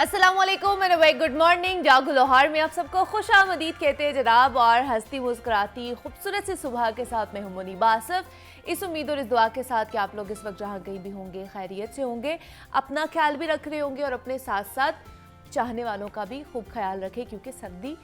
अस्सलाम वालेकुम and very good morning. जागो लाहौर में आप सबको खुश आमदीद कहते हैं जनाब। और हंसती मुस्कुराती खूबसूरत सी सुबह के साथ मैं हूं मुनीबा आसिफ। इस उम्मीद और इस दुआ के साथ कि आप लोग इस वक्त जहां कहीं भी होंगे खैरियत से होंगे, अपना ख्याल भी रख रहे होंगे और अपने साथ साथ चाहने वालों का भी खूब ख्याल रखें क्योंकि सर्दी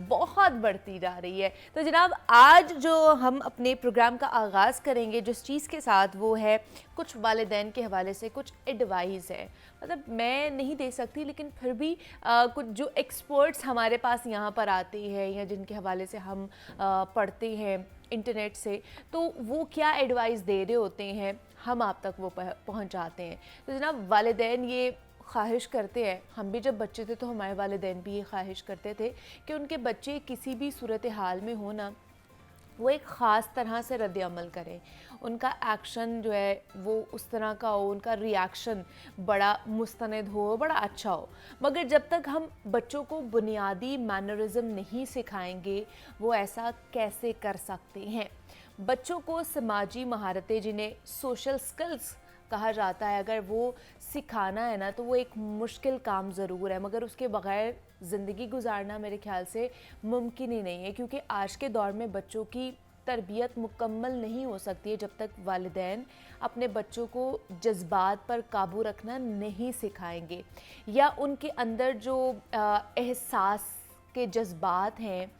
बहुत बढ़ती जा रही है। तो जनाब आज जो हम अपने प्रोग्राम का आगाज़ करेंगे जिस चीज़ के साथ वो है कुछ वालिदैन के हवाले से कुछ एडवाइस है। मतलब मैं नहीं दे सकती लेकिन फिर भी कुछ जो एक्सपर्ट्स हमारे पास यहाँ पर आते हैं या जिनके हवाले से हम पढ़ते हैं इंटरनेट से, तो वो क्या एडवाइस दे रहे होते हैं हम आप तक वो पहुँचाते हैं। तो जनाब वालिदैन ये ख्वाहिश करते हैं, हम भी जब बच्चे थे तो हमारे वालिदैन भी ये ख्वाहिश करते थे कि उनके बच्चे किसी भी सूरत हाल में हो ना, वो एक ख़ास तरह से रद्द अमल करें, उनका एक्शन जो है वो उस तरह का हो, उनका रिएक्शन बड़ा मुस्तनद हो, बड़ा अच्छा हो। मगर जब तक हम बच्चों को बुनियादी मैनरिज़म नहीं सिखाएंगे वो ऐसा कैसे कर सकते हैं। बच्चों को समाजी महारतें जिन्हें सोशल स्किल्स कहा जाता है, अगर वो सिखाना है ना तो वो एक मुश्किल काम ज़रूर है, मगर उसके बग़ैर ज़िंदगी गुजारना मेरे ख़्याल से मुमकिन ही नहीं है। क्योंकि आज के दौर में बच्चों की तरबियत मुकम्मल नहीं हो सकती है जब तक वालिदैन अपने बच्चों को जज्बात पर काबू रखना नहीं सिखाएंगे या उनके अंदर जो एहसास के जज्बात हैं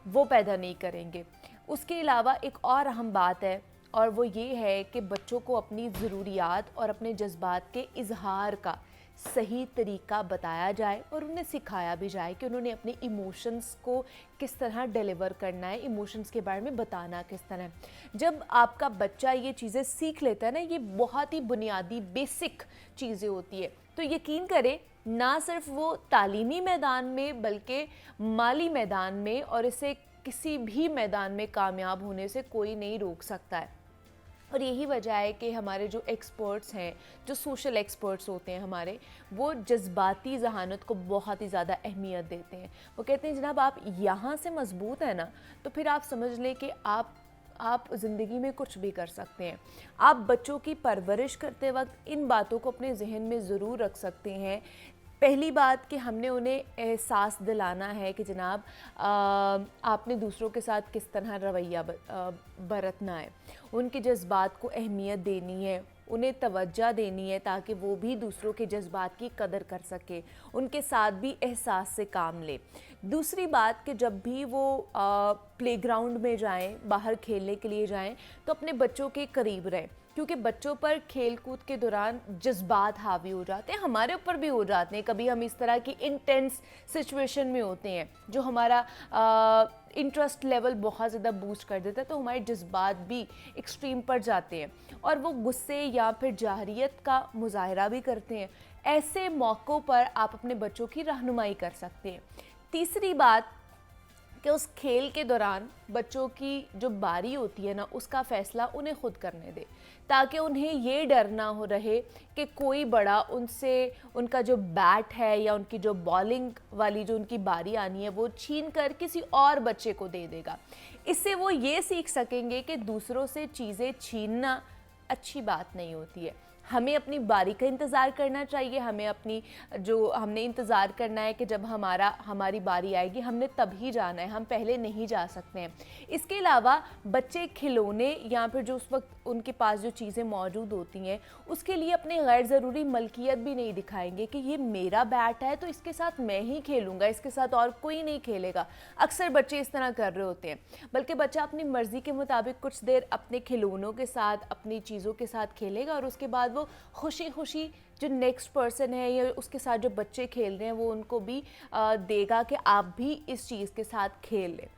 वो पैदा नहीं करेंगे। उसके अलावा एक और अहम बात है और वो ये है कि बच्चों को अपनी ज़रूरियात और अपने जज्बात के इजहार का सही तरीका बताया जाए और उन्हें सिखाया भी जाए कि उन्होंने अपने इमोशंस को किस तरह डिलीवर करना है, इमोशंस के बारे में बताना किस तरह। जब आपका बच्चा ये चीज़ें सीख लेता है ना, ये बहुत ही बुनियादी बेसिक चीज़ें होती है, तो यकीन करें ना सिर्फ वो तालीमी मैदान में बल्कि माली मैदान में और इसे किसी भी मैदान में कामयाब होने से कोई नहीं रोक सकता है। और यही वजह है कि हमारे जो एक्सपर्ट्स हैं, जो सोशल एक्सपर्ट्स होते हैं हमारे, वो जज्बाती ज़हानत को बहुत ही ज़्यादा अहमियत देते हैं। वो कहते हैं जनाब आप यहाँ से मजबूत हैं ना तो फिर आप समझ लें कि आप ज़िंदगी में कुछ भी कर सकते हैं। आप बच्चों की परवरिश करते वक्त इन बातों को अपने जहन में ज़रूर रख सकते हैं। पहली बात कि हमने उन्हें एहसास दिलाना है कि जनाब आपने दूसरों के साथ किस तरह रवैया बरतना है, उनके जज्बात को अहमियत देनी है, उन्हें तवज्जो देनी है ताकि वो भी दूसरों के जज्बात की कदर कर सके, उनके साथ भी एहसास से काम ले। दूसरी बात कि जब भी वो प्लेग्राउंड में जाएं, बाहर खेलने के लिए जाएं, तो अपने बच्चों के करीब रहें क्योंकि बच्चों पर खेल कूद के दौरान जज्बात हावी हो जाते हैं, हमारे ऊपर भी हो जाते हैं। कभी हम इस तरह की इंटेंस सिचुएशन में होते हैं जो हमारा इंटरेस्ट लेवल बहुत ज़्यादा बूस्ट कर देता है, तो हमारे जज्बात भी एक्सट्रीम पर जाते हैं और वो गुस्से या फिर जाहरियत का मुजाहरा भी करते हैं। ऐसे मौक़ों पर आप अपने बच्चों की रहनुमाई कर सकते हैं। तीसरी बात कि उस खेल के दौरान बच्चों की जो बारी होती है ना, उसका फ़ैसला उन्हें ख़ुद करने दे ताकि उन्हें ये डर ना हो रहे कि कोई बड़ा उनसे उनका जो बैट है या उनकी जो बॉलिंग वाली जो उनकी बारी आनी है वो छीन कर किसी और बच्चे को दे देगा। इससे वो ये सीख सकेंगे कि दूसरों से चीज़ें छीनना अच्छी बात नहीं होती है। हमें अपनी बारी का इंतज़ार करना चाहिए, हमने इंतज़ार करना है कि जब हमारी बारी आएगी हमने तभी जाना है, हम पहले नहीं जा सकते हैं। इसके अलावा बच्चे खिलौने या फिर जो उस वक्त उनके पास जो चीज़ें मौजूद होती हैं उसके लिए अपने गैर ज़रूरी मलकियत भी नहीं दिखाएंगे कि ये मेरा बैट है तो इसके साथ मैं ही खेलूँगा, इसके साथ और कोई नहीं खेलेगा। अक्सर बच्चे इस तरह कर रहे होते हैं, बल्कि बच्चा अपनी मर्ज़ी के मुताबिक कुछ देर अपने खिलौनों के साथ, अपनी चीज़ों के साथ खेलेगा और उसके बाद वो खुशी खुशी जो नेक्स्ट पर्सन है या उसके साथ जो बच्चे खेल रहे हैं वो उनको भी देगा कि आप भी इस चीज़ के साथ खेल लें।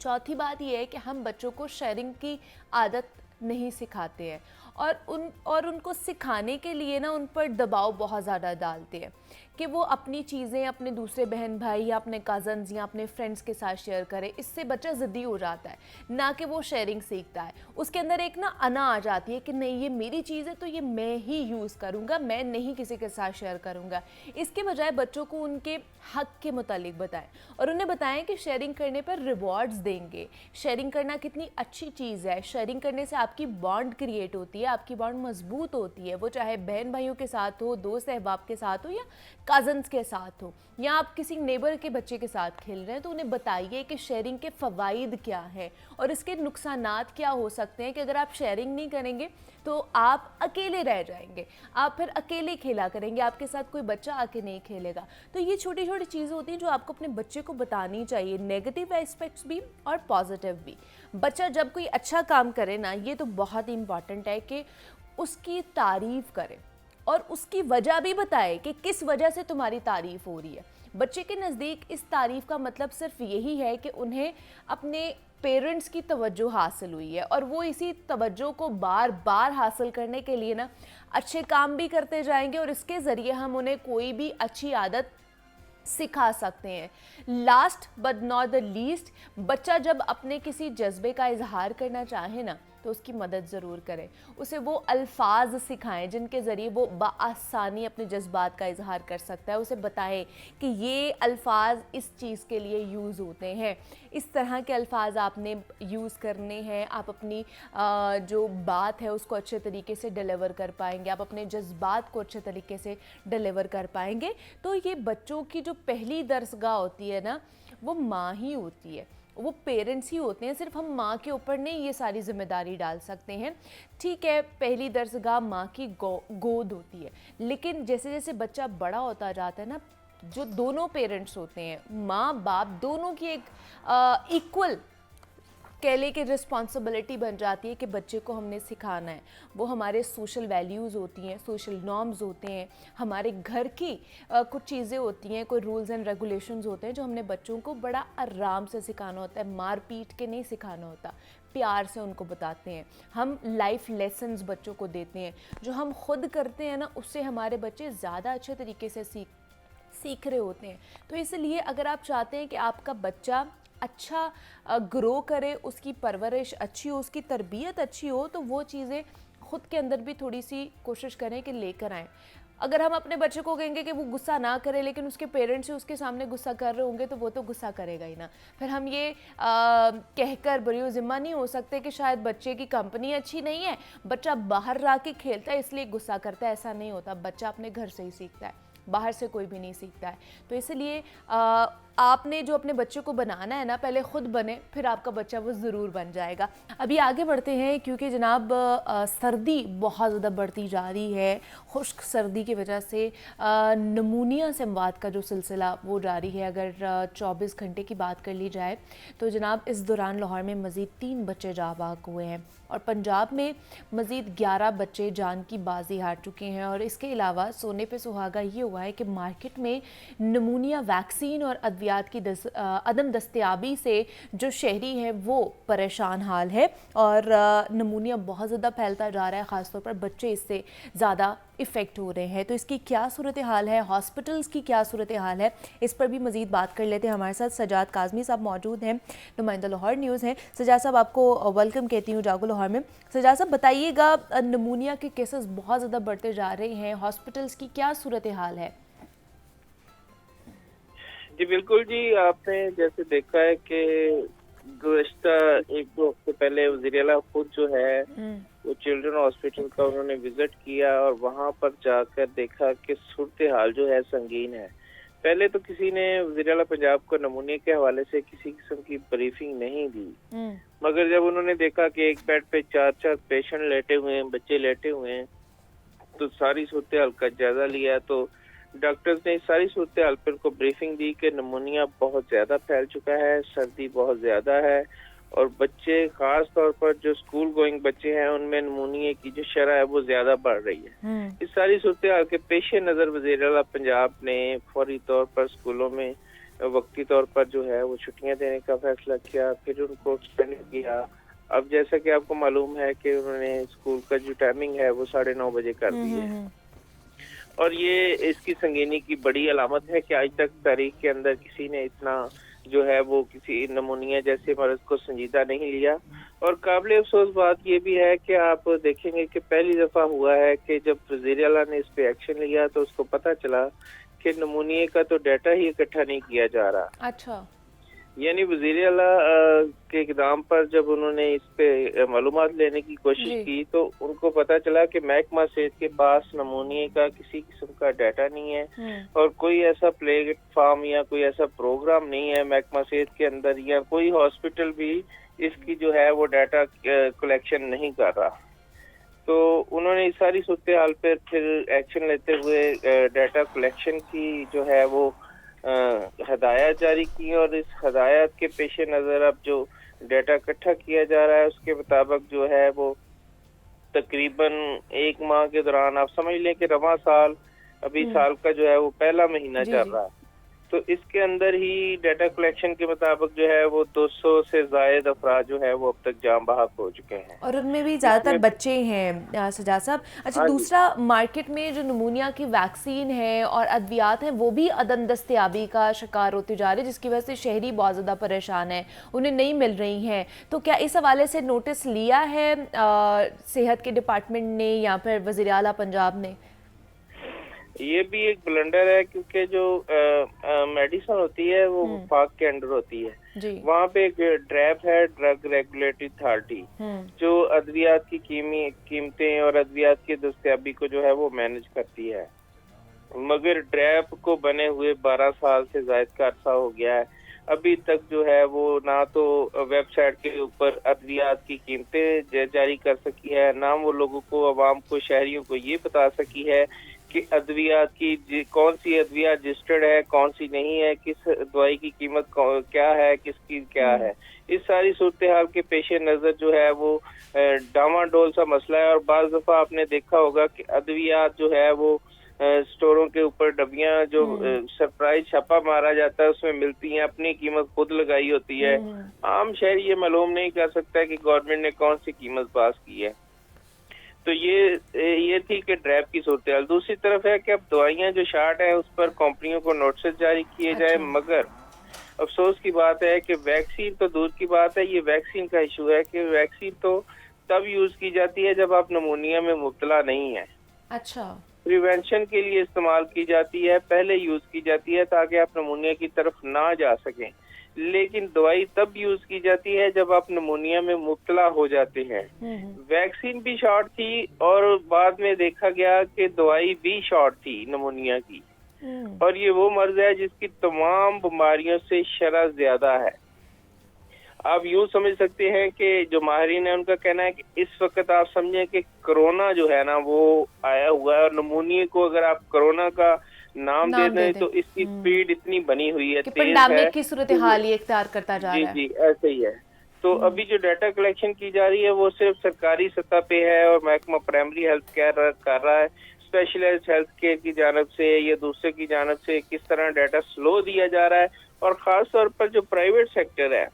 चौथी बात यह है कि हम बच्चों को शेयरिंग की आदत नहीं सिखाते हैं और उनको सिखाने के लिए ना उन पर दबाव बहुत ज़्यादा डालते हैं कि वो अपनी चीज़ें अपने दूसरे बहन भाई या अपने कज़न्स या अपने फ्रेंड्स के साथ शेयर करें। इससे बच्चा ज़िद्दी हो जाता है, ना कि वो शेयरिंग सीखता है। उसके अंदर एक ना अना आ जाती है कि नहीं ये मेरी चीज़ है तो ये मैं ही यूज़ करूँगा, मैं नहीं किसी के साथ शेयर करूँगा। इसके बजाय बच्चों को उनके हक़ के मुतालिक बताएं और उन्हें बताएं कि शेयरिंग करने पर रिवॉर्ड्स देंगे, शेयरिंग करना कितनी अच्छी चीज़ है, शेयरिंग करने से आपकी बॉन्ड क्रिएट होती है। है, आपकी बॉन्ड मजबूत होती है, वो चाहे बहन भाइयों के साथ हो, दोस्त अहबाब के साथ हो या कज़न्स के साथ हो, या आप किसी नेबर के बच्चे के साथ खेल रहे हैं, तो उन्हें बताइए कि शेयरिंग के फ़वाइद क्या है और इसके नुकसानात क्या हो सकते हैं। कि अगर आप शेयरिंग नहीं करेंगे तो आप अकेले रह जाएंगे, आप फिर अकेले खेला करेंगे, आपके साथ कोई बच्चा आके नहीं खेलेगा। तो ये छोटी छोटी चीज़ें होती हैं जो आपको अपने बच्चे को बतानी चाहिए, नेगेटिव एस्पेक्ट्स भी और पॉजिटिव भी। बच्चा जब कोई अच्छा काम करे ना, ये तो बहुत ही इंपॉर्टेंट है कि उसकी तारीफ़ करें और उसकी वजह भी बताए कि किस वजह से तुम्हारी तारीफ़ हो रही है। बच्चे के नज़दीक इस तारीफ़ का मतलब सिर्फ यही है कि उन्हें अपने पेरेंट्स की तवज्जो हासिल हुई है और वो इसी तवज्जो को बार बार हासिल करने के लिए ना अच्छे काम भी करते जाएंगे और इसके ज़रिए हम उन्हें कोई भी अच्छी आदत सिखा सकते हैं। Last but not the least, बच्चा जब अपने किसी जज्बे का इजहार करना चाहे ना, तो उसकी मदद ज़रूर करें, उसे वो अल्फाज सिखाएं जिनके ज़रिए वो बआसानी अपने जज्बात का इजहार कर सकता है। उसे बताएं कि ये अल्फाज इस चीज़ के लिए यूज़ होते हैं, इस तरह के अल्फाज आपने यूज़ करने हैं, आप अपनी जो बात है उसको अच्छे तरीके से डिलीवर कर पाएंगे, आप अपने जज्बात को अच्छे तरीके से डिलीवर कर पाएंगे। तो ये बच्चों की जो पहली दरसगाह होती है ना, वो माँ ही होती है, वो पेरेंट्स ही होते हैं। सिर्फ हम माँ के ऊपर नहीं ये सारी जिम्मेदारी डाल सकते हैं। ठीक है, पहली दरसगाह माँ की गोद होती है, लेकिन जैसे जैसे बच्चा बड़ा होता जाता है ना, जो दोनों पेरेंट्स होते हैं, माँ बाप दोनों की एक इक्वल कह ले कि रिस्पॉन्सिबिलिटी बन जाती है कि बच्चे को हमने सिखाना है। वो हमारे सोशल वैल्यूज़ होती हैं, सोशल नॉर्म्स होते हैं, हमारे घर की कुछ चीज़ें होती हैं, कोई रूल्स एंड रेगुलेशंस होते हैं जो हमने बच्चों को बड़ा आराम से सिखाना होता है, मार पीट के नहीं सिखाना होता, प्यार से उनको बताते हैं। हम लाइफ लेसन्स बच्चों को देते हैं, जो हम खुद करते हैं ना, उससे हमारे बच्चे ज़्यादा अच्छे तरीके से सीख रहे होते हैं। तो इसलिए अगर आप चाहते हैं कि आपका बच्चा अच्छा ग्रो करे, उसकी परवरिश अच्छी हो, उसकी तरबियत अच्छी हो, तो वो चीज़ें ख़ुद के अंदर भी थोड़ी सी कोशिश करें कि लेकर आएँ। अगर हम अपने बच्चे को कहेंगे कि वो गुस्सा ना करे, लेकिन उसके पेरेंट्स से उसके सामने गुस्सा कर रहे होंगे, तो वो तो गुस्सा करेगा ही ना। फिर हम ये कहकर बरियो ज़िम्मा नहीं हो सकते कि शायद बच्चे की कंपनी अच्छी नहीं है, बच्चा बाहर रह के खेलता है इसलिए गुस्सा करता है। ऐसा नहीं होता, बच्चा अपने घर से ही सीखता है, बाहर से कोई भी नहीं सीखता है। तो इसलिए आपने जो अपने बच्चे को बनाना है ना, पहले ख़ुद बने, फिर आपका बच्चा वो ज़रूर बन जाएगा। अभी आगे बढ़ते हैं, क्योंकि जनाब सर्दी बहुत ज़्यादा बढ़ती जा रही है। खुश्क सर्दी की वजह से नमूनिया से अमवात का जो सिलसिला वो जारी है। अगर 24 घंटे की बात कर ली जाए तो जनाब इस दौरान लाहौर में मज़ीद 3 बच्चे जाँ बाहक हुए हैं और पंजाब में मज़ीद 11 बच्चे जान की बाजी हार चुके हैं। और इसके अलावा सोने पे सुहागा ये हुआ है कि मार्केट में नमूनिया वैक्सीन और अद्वियात की अदम दस्तयाबी से जो शहरी हैं वो परेशान हाल है और नमूनिया बहुत ज़्यादा फैलता जा रहा है, ख़ासतौर पर बच्चे इससे ज़्यादा इफ़ेक्ट हो रहे हैं। तो इसकी क्या सूरत हाल है, हॉस्पिटल्स की क्या सूरत हाल है, इस पर भी मज़ीद बात कर लेते हैं। हमारे साथ सजाद काज़मी साहब मौजूद हैं, नुमाइंदा लाहौर न्यूज़ हैं। सजाद साहब, आपको वेलकम कहती हूँ जागो लाहौर में। सजाद साहब, बताइएगा, नमूनिया के केसेस बहुत ज़्यादा बढ़ते जा रहे हैं, हॉस्पिटल्स की क्या सूरत हाल है? जी बिल्कुल जी, आपने जैसे देखा है कि गुज़श्ता 1-2 हफ्ते पहले वज़ीर आला खुद जो है वो चिल्ड्रन हॉस्पिटल का उन्होंने विजिट किया और वहाँ पर जाकर देखा कि सूरत हाल जो है संगीन है। पहले तो किसी ने वज़ीर आला पंजाब को नमूने के हवाले से किसी किस्म की ब्रीफिंग नहीं दी, मगर जब उन्होंने देखा कि एक बेड पे 4-4 पेशेंट लेटे हुए हैं, बच्चे लेटे हुए हैं, तो सारी सूरत हाल का जायजा लिया। तो डॉक्टर्स ने सारी सूरत हाल पर उनको ब्रीफिंग दी कि नमूनिया बहुत ज़्यादा फैल चुका है, सर्दी बहुत ज़्यादा है और बच्चे ख़ास तौर पर जो स्कूल गोइंग बच्चे हैं उनमें नमूनिया की जो शरह है वो ज़्यादा बढ़ रही है। इस सारी सूरत हाल के पेश नज़र वज़ीर आला पंजाब ने फौरी तौर पर स्कूलों में वक्ती तौर पर जो है वो छुट्टियाँ देने का फैसला किया, फिर उनको एक्सटेंड किया। अब जैसा कि आपको मालूम है कि उन्होंने स्कूल का जो टाइमिंग है वो 9:30 बजे कर दी है और ये इसकी संगीनी की बड़ी अलामत है कि आज तक तारीख के अंदर किसी ने इतना जो है वो किसी नमूनिया जैसे मर्ज को संजीदा नहीं लिया। और काबिल अफसोस बात ये भी है कि आप देखेंगे कि पहली दफ़ा हुआ है कि जब वज़ीर आला ने इस पे एक्शन लिया तो उसको पता चला कि नमूनिया का तो डाटा ही इकट्ठा नहीं किया जा रहा। अच्छा। यानी वज़ीर आला के इक़दाम पर जब उन्होंने इस पे मालूमात लेने की कोशिश की तो उनको पता चला कि महकमा सेहत के पास नमूने का किसी किस्म का डाटा नहीं है और कोई ऐसा प्लेटफॉर्म या कोई ऐसा प्रोग्राम नहीं है महकमा सेहत के अंदर, या कोई हॉस्पिटल भी इसकी जो है वो डाटा कलेक्शन नहीं कर रहा। तो उन्होंने इस सारी सूरत हाल पर फिर एक्शन लेते हुए डाटा कलेक्शन की जो है वो हदायत जारी की, और इस हदायत के पेश नज़र अब जो डाटा इकट्ठा किया जा रहा है उसके मुताबिक जो है वो तकरीबन 1 माह के दौरान आप समझ लें कि रवां साल अभी साल का जो है वो पहला महीना चल रहा है, तो इसके अंदर ही डाटा कलेक्शन के मुताबिक जो है वो 200 से ज़ायद अफराद जो है वो अब तक जाम बहक हो चुके हैं, और उनमें भी ज़्यादातर बच्चे हैं सजाद साहब। अच्छा, दूसरा मार्केट में जो नमूनिया की वैक्सीन है और अद्वियात हैं वो भी अदम दस्तयाबी का शिकार होते जा रहे हैं, जिसकी वजह से शहरी बहुत ज़्यादा परेशान है, उन्हें नहीं मिल रही हैं। तो क्या इस हवाले से नोटिस लिया है सेहत के डिपार्टमेंट ने या फिर वज़ीर आला पंजाब ने? ये भी एक ब्लंडर है क्योंकि जो मेडिसिन होती है वो वफाक के अंडर होती है, वहाँ पे एक ड्रैप है, ड्रग रेगुलेटरी अथॉरिटी, जो अद्वियात की कीमतें और अद्वियात की दस्तयाबी को जो है वो मैनेज करती है। मगर ड्रैप को बने हुए 12 साल से ज़ायद का अरसा हो गया है, अभी तक जो है वो ना तो वेबसाइट के ऊपर अद्वियात की कीमतें जारी कर सकी है, ना वो लोगों को, अवाम को, शहरियों को ये बता सकी है कि अद्वियात की कौन सी अद्विया रजिस्टर्ड है, कौन सी नहीं है, किस दवाई की कीमत क्या है, किसकी क्या है। इस सारी सूरत हाल के पेश नज़र जो है वो डामाडोल सा मसला है, और बाज़ दफ़ा आपने देखा होगा कि अद्वियात जो है वो स्टोरों के ऊपर डबियां जो सरप्राइज छापा मारा जाता है उसमें मिलती हैं, अपनी कीमत खुद लगाई होती है। आम शहरी ये मालूम नहीं कर सकता कि गवर्नमेंट ने कौन सी कीमत पास की है। तो ये थी कि ड्रैप की सूरत हाल। दूसरी तरफ है कि अब दवाइयां जो शार्ट है उस पर कंपनियों को नोटिस जारी किए जाए, मगर अफसोस की बात है कि वैक्सीन तो दूर की बात है, ये वैक्सीन का इशू है कि वैक्सीन तो तब यूज की जाती है जब आप नमूनिया में मुब्तला नहीं है। अच्छा, प्रिवेंशन के लिए इस्तेमाल की जाती है, पहले यूज की जाती है ताकि आप नमूनिया की तरफ ना जा सकें, लेकिन दवाई तब यूज की जाती है जब आप नमूनिया में मुब्तला हो जाते हैं। वैक्सीन भी शॉर्ट थी और बाद में देखा गया कि दवाई भी शॉर्ट थी नमूनिया की, और ये वो मर्ज है जिसकी तमाम बीमारियों से शरह ज्यादा है। आप यूं समझ सकते हैं कि जो माहिरीन है उनका कहना है कि इस वक्त आप समझें कि कोरोना जो है ना वो आया हुआ है, और नमूनिया को अगर आप कोरोना का नाम दे दें तो इसकी स्पीड इतनी बनी हुई है, तेज है की सूरत हाल ही इख्तियार करता जा रहा है। जी ऐसे ही है। तो अभी जो डाटा कलेक्शन की जा रही है वो सिर्फ सरकारी सतह पे है, और महकमा प्राइमरी हेल्थ केयर कर रहा है। स्पेशलाइज्ड हेल्थ केयर की जानब से या दूसरे की जानब से किस तरह डाटा स्लो दिया जा रहा है, और खास तौर पर जो प्राइवेट सेक्टर है,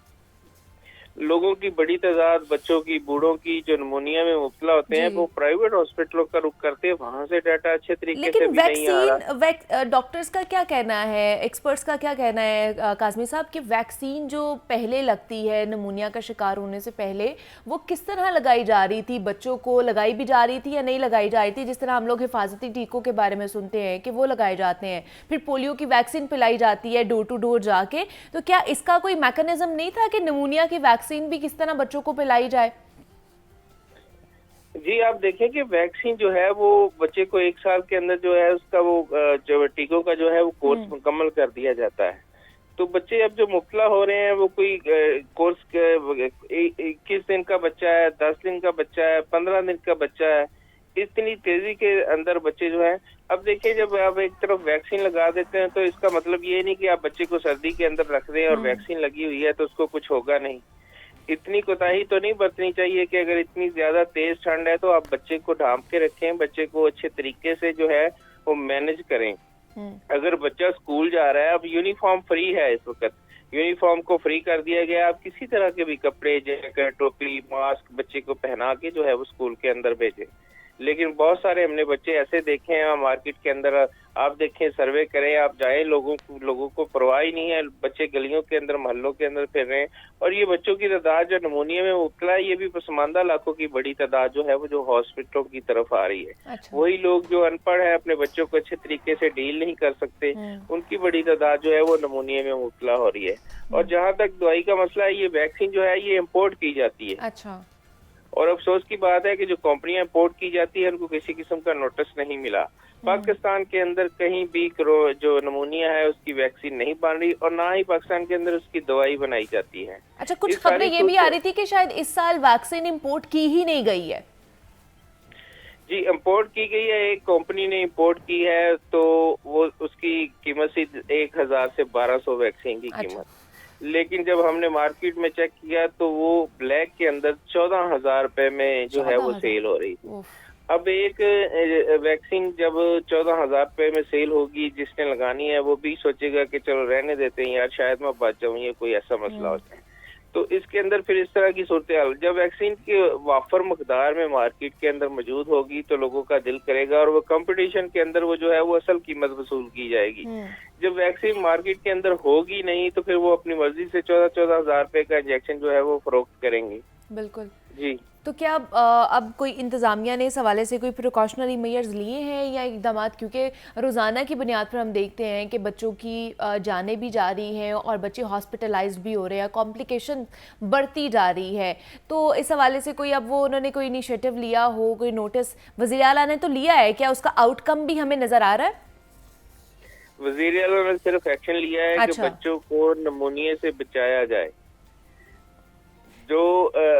लोगों की बड़ी तादाद, बच्चों की, बूढ़ों की जो नमूनिया में मुब्तला होते हैं वो प्राइवेट हॉस्पिटलों का रुख करते हैं, वहां से डाटा अच्छे तरीके से भी नहीं आ रहा। डॉक्टर्स का क्या कहना है, एक्सपर्ट्स का क्या कहना है काज़मी साहब कि वैक्सीन जो पहले लगती है नमूनिया का शिकार होने से पहले, वो किस तरह लगाई जा रही थी? बच्चों को लगाई भी जा रही थी या नहीं लगाई जा रही थी? जिस तरह हम लोग हिफाजती टीकों के बारे में सुनते हैं कि वो लगाए जाते हैं, फिर पोलियो की वैक्सीन पिलाई जाती है डोर टू डोर जाके, तो क्या इसका कोई मैकेनिज्म नहीं था कि नमूनिया की वैक्सीन भी किस तरह बच्चों को पिलाई जाए? जी आप देखें कि वैक्सीन जो है वो बच्चे को 1 साल के अंदर जो है उसका वो जो टीकों का जो है वो कोर्स मुकम्मल कर दिया जाता है। तो बच्चे अब जो मुब्तला हो रहे हैं वो कोई कोर्स 21 दिन का बच्चा है, 10 दिन का बच्चा है, 15 दिन का बच्चा है, इतनी तेजी के अंदर बच्चे जो हैं। अब देखिए, जब आप एक तरफ वैक्सीन लगा देते हैं तो इसका मतलब ये नहीं कि आप बच्चे को सर्दी के अंदर रख दें और वैक्सीन लगी हुई है तो उसको कुछ होगा नहीं। इतनी कोताही तो नहीं बरतनी चाहिए कि अगर इतनी ज्यादा तेज ठंड है तो आप बच्चे को ढांप के रखें, बच्चे को अच्छे तरीके से जो है वो मैनेज करें। अगर बच्चा स्कूल जा रहा है, अब यूनिफॉर्म फ्री है, इस वक्त यूनिफॉर्म को फ्री कर दिया गया, आप किसी तरह के भी कपड़े, जैकेट, टोपी, मास्क बच्चे को पहना के जो है वो स्कूल के अंदर भेजें। लेकिन बहुत सारे हमने बच्चे ऐसे देखे हैं मार्केट के अंदर, आप देखें, सर्वे करें, आप जाएं, लोगों को परवाह ही नहीं है, बच्चे गलियों के अंदर, मोहल्लों के अंदर फिर रहे हैं। और ये बच्चों की तादाद जो नमूनिया में मुब्तला है, ये भी पसमानदा लाखों की बड़ी तादाद जो है वो जो हॉस्पिटलों की तरफ आ रही है। अच्छा। वही लोग जो अनपढ़ है, अपने बच्चों को अच्छे तरीके से डील नहीं कर सकते, उनकी बड़ी तादाद जो है वो नमूनिया में मुब्तला हो रही है। और जहाँ तक दवाई का मसला है, ये वैक्सीन जो है ये इम्पोर्ट की जाती है। अच्छा। और अफसोस की बात है कि जो कंपनियां इम्पोर्ट की जाती है उनको किसी किस्म का नोटिस नहीं मिला। पाकिस्तान के अंदर कहीं भी जो नमूनिया है उसकी वैक्सीन नहीं बन रही और ना ही पाकिस्तान के अंदर उसकी दवाई बनाई जाती है। अच्छा, कुछ इस सारी खबरें ये भी आ रही थी कि शायद इस साल वैक्सीन इंपोर्ट की ही नहीं गई है। जी, इंपोर्ट की गई है, एक कंपनी ने इंपोर्ट की है, तो वो उसकी कीमत से 1000 से 1200 वैक्सीन की कीमत। लेकिन जब हमने मार्केट में चेक किया तो वो ब्लैक के अंदर 14,000 रुपए में जो है वो सेल हो रही थी। अब एक वैक्सीन जब 14,000 रुपए में सेल होगी, जिसने लगानी है वो भी सोचेगा कि चलो रहने देते हैं यार, शायद मैं बच जाऊं, ये कोई ऐसा मसला हो जाए। तो इसके अंदर फिर इस तरह की सूरत हाल, जब वैक्सीन की वाफर मकदार में मार्केट के अंदर मौजूद होगी तो लोगों का दिल करेगा और वो कंपटीशन के अंदर वो जो है वो असल कीमत वसूल की जाएगी। जब वैक्सीन मार्केट के अंदर होगी नहीं तो फिर वो अपनी मर्जी से 14,000 रुपए का इंजेक्शन जो है वो फरोख्त करेंगे। बिल्कुल जी। तो क्या अब कोई इंतज़ामिया ने इस हवाले से कोई प्रिकॉशनरी मेजर्स लिए हैं या इकदाम, क्योंकि रोज़ाना की बुनियाद पर हम देखते हैं कि बच्चों की जानें भी जा रही हैं और बच्चे हॉस्पिटलाइज्ड भी हो रहे हैं, कॉम्प्लिकेशन बढ़ती जा रही है। तो इस हवाले से कोई अब वो उन्होंने कोई इनिशिएटिव लिया हो, कोई नोटिस वज़ीर आला ने तो लिया है, क्या उसका आउटकम भी हमें नज़र आ रहा है? वज़ीर आला ने सिर्फ एक्शन लिया है कि बच्चों को नमूनिया से बचाया जाए। जो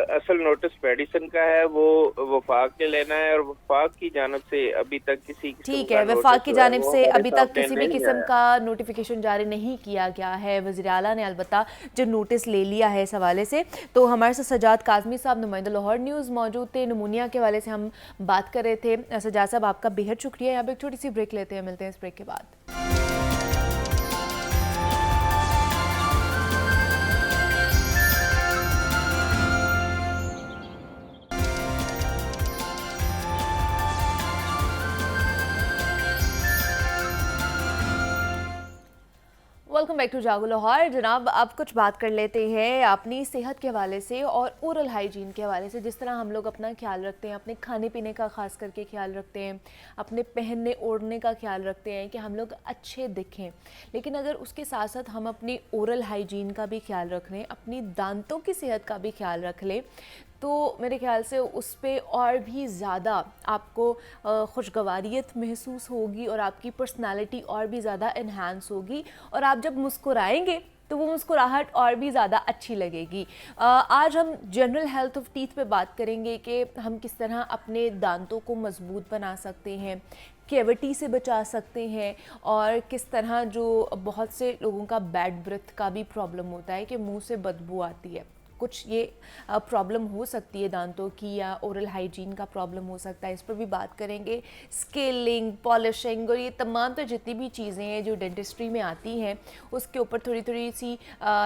असल नोटिस मेडिसिन का है वो वफाक ने लेना है और वफाक की जानिब से अभी तक किसी ठीक है, वफाक की जानिब से अभी तक किसी भी किस्म का नोटिफिकेशन जारी नहीं किया गया है। वज़ीर आला ने अलबत्ता जो नोटिस ले लिया है इस हवाले से। तो हमारे साथ सजाद काज़मी साहब, नुमाइंदा लाहौर न्यूज़ मौजूद थे। नमूनिया के हवाले से हम बात कर रहे थे। सजाद साहब, आपका बेहद शुक्रिया। यहाँ पर एक छोटी सी ब्रेक लेते हैं, मिलते हैं इस ब्रेक के बाद। वेलकम बैक टू जागो लाहौर। जनाब, अब कुछ बात कर लेते हैं अपनी सेहत के हवाले से और ओरल हाइजीन के हवाले से। जिस तरह हम लोग अपना ख्याल रखते हैं, अपने खाने पीने का ख़ास करके ख्याल रखते हैं, अपने पहनने ओढ़ने का ख्याल रखते हैं कि हम लोग अच्छे दिखें, लेकिन अगर उसके साथ साथ हम अपनी ओरल हाइजीन का भी ख्याल रख लें, अपनी दांतों की सेहत का भी ख्याल रख लें, तो मेरे ख्याल से उस पे और भी ज़्यादा आपको खुशगवारियत महसूस होगी और आपकी पर्सनालिटी और भी ज़्यादा इन्हांस होगी और आप जब मुस्कुराएंगे तो वो मुस्कुराहट और भी ज़्यादा अच्छी लगेगी। आज हम जनरल हेल्थ ऑफ टीथ पे बात करेंगे कि हम किस तरह अपने दांतों को मजबूत बना सकते हैं, कैविटी से बचा सकते हैं और किस तरह जो बहुत से लोगों का बैड ब्रेथ का भी प्रॉब्लम होता है कि मुंह से बदबू आती है, कुछ ये प्रॉब्लम हो सकती है दांतों की या ओरल हाइजीन का प्रॉब्लम हो सकता है। इस पर भी बात करेंगे। स्केलिंग, पॉलिशिंग और ये तमाम तो जितनी भी चीज़ें हैं जो डेंटिस्ट्री में आती हैं उसके ऊपर थोड़ी सी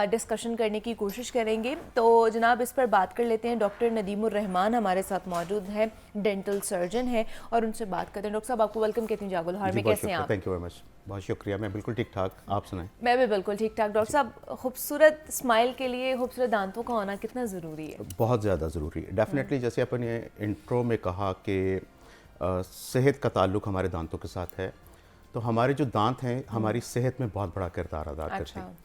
डिस्कशन करने की कोशिश करेंगे। तो जनाब, इस पर बात कर लेते हैं। डॉक्टर नदीमुर रहमान हमारे साथ मौजूद हैं, डेंटल सर्जन हैं, और उनसे बात करते हैं। डॉक्टर साहब, आपको वेलकम कहती हूँ जागो लाहौर में। कैसे हैं आप? थैंक यू वेरी मच, बहुत शुक्रिया। मैं बिल्कुल ठीक ठाक, आप सुनाएं? मैं भी बिल्कुल ठीक ठाक। डॉक्टर साहब, खूबसूरत स्माइल के लिए खूबसूरत दांतों का होना कितना ज़रूरी है? बहुत ज़्यादा ज़रूरी है डेफिनेटली। जैसे अपने इंट्रो में कहा कि सेहत का ताल्लुक़ हमारे दांतों के साथ है, तो हमारे जो दांत हैं हमारी सेहत में बहुत बड़ा किरदार अदा करते हैं।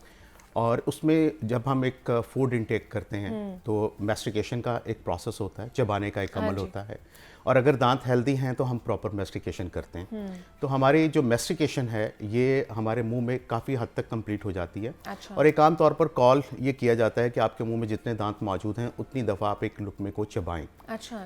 और उसमें जब हम एक फूड इंटेक करते हैं तो मैस्टिकेशन का एक प्रोसेस होता है, चबाने का एक अमल होता है, और अगर दांत हेल्दी हैं तो हम प्रॉपर मैस्टिकेशन करते हैं। तो हमारी जो मैस्टिकेशन है ये हमारे मुंह में काफ़ी हद तक कंप्लीट हो जाती है। और एक आम तौर पर कॉल ये किया जाता है कि आपके मुंह में जितने दांत मौजूद हैं उतनी दफ़ा आप एक लुकमे को चबाएं।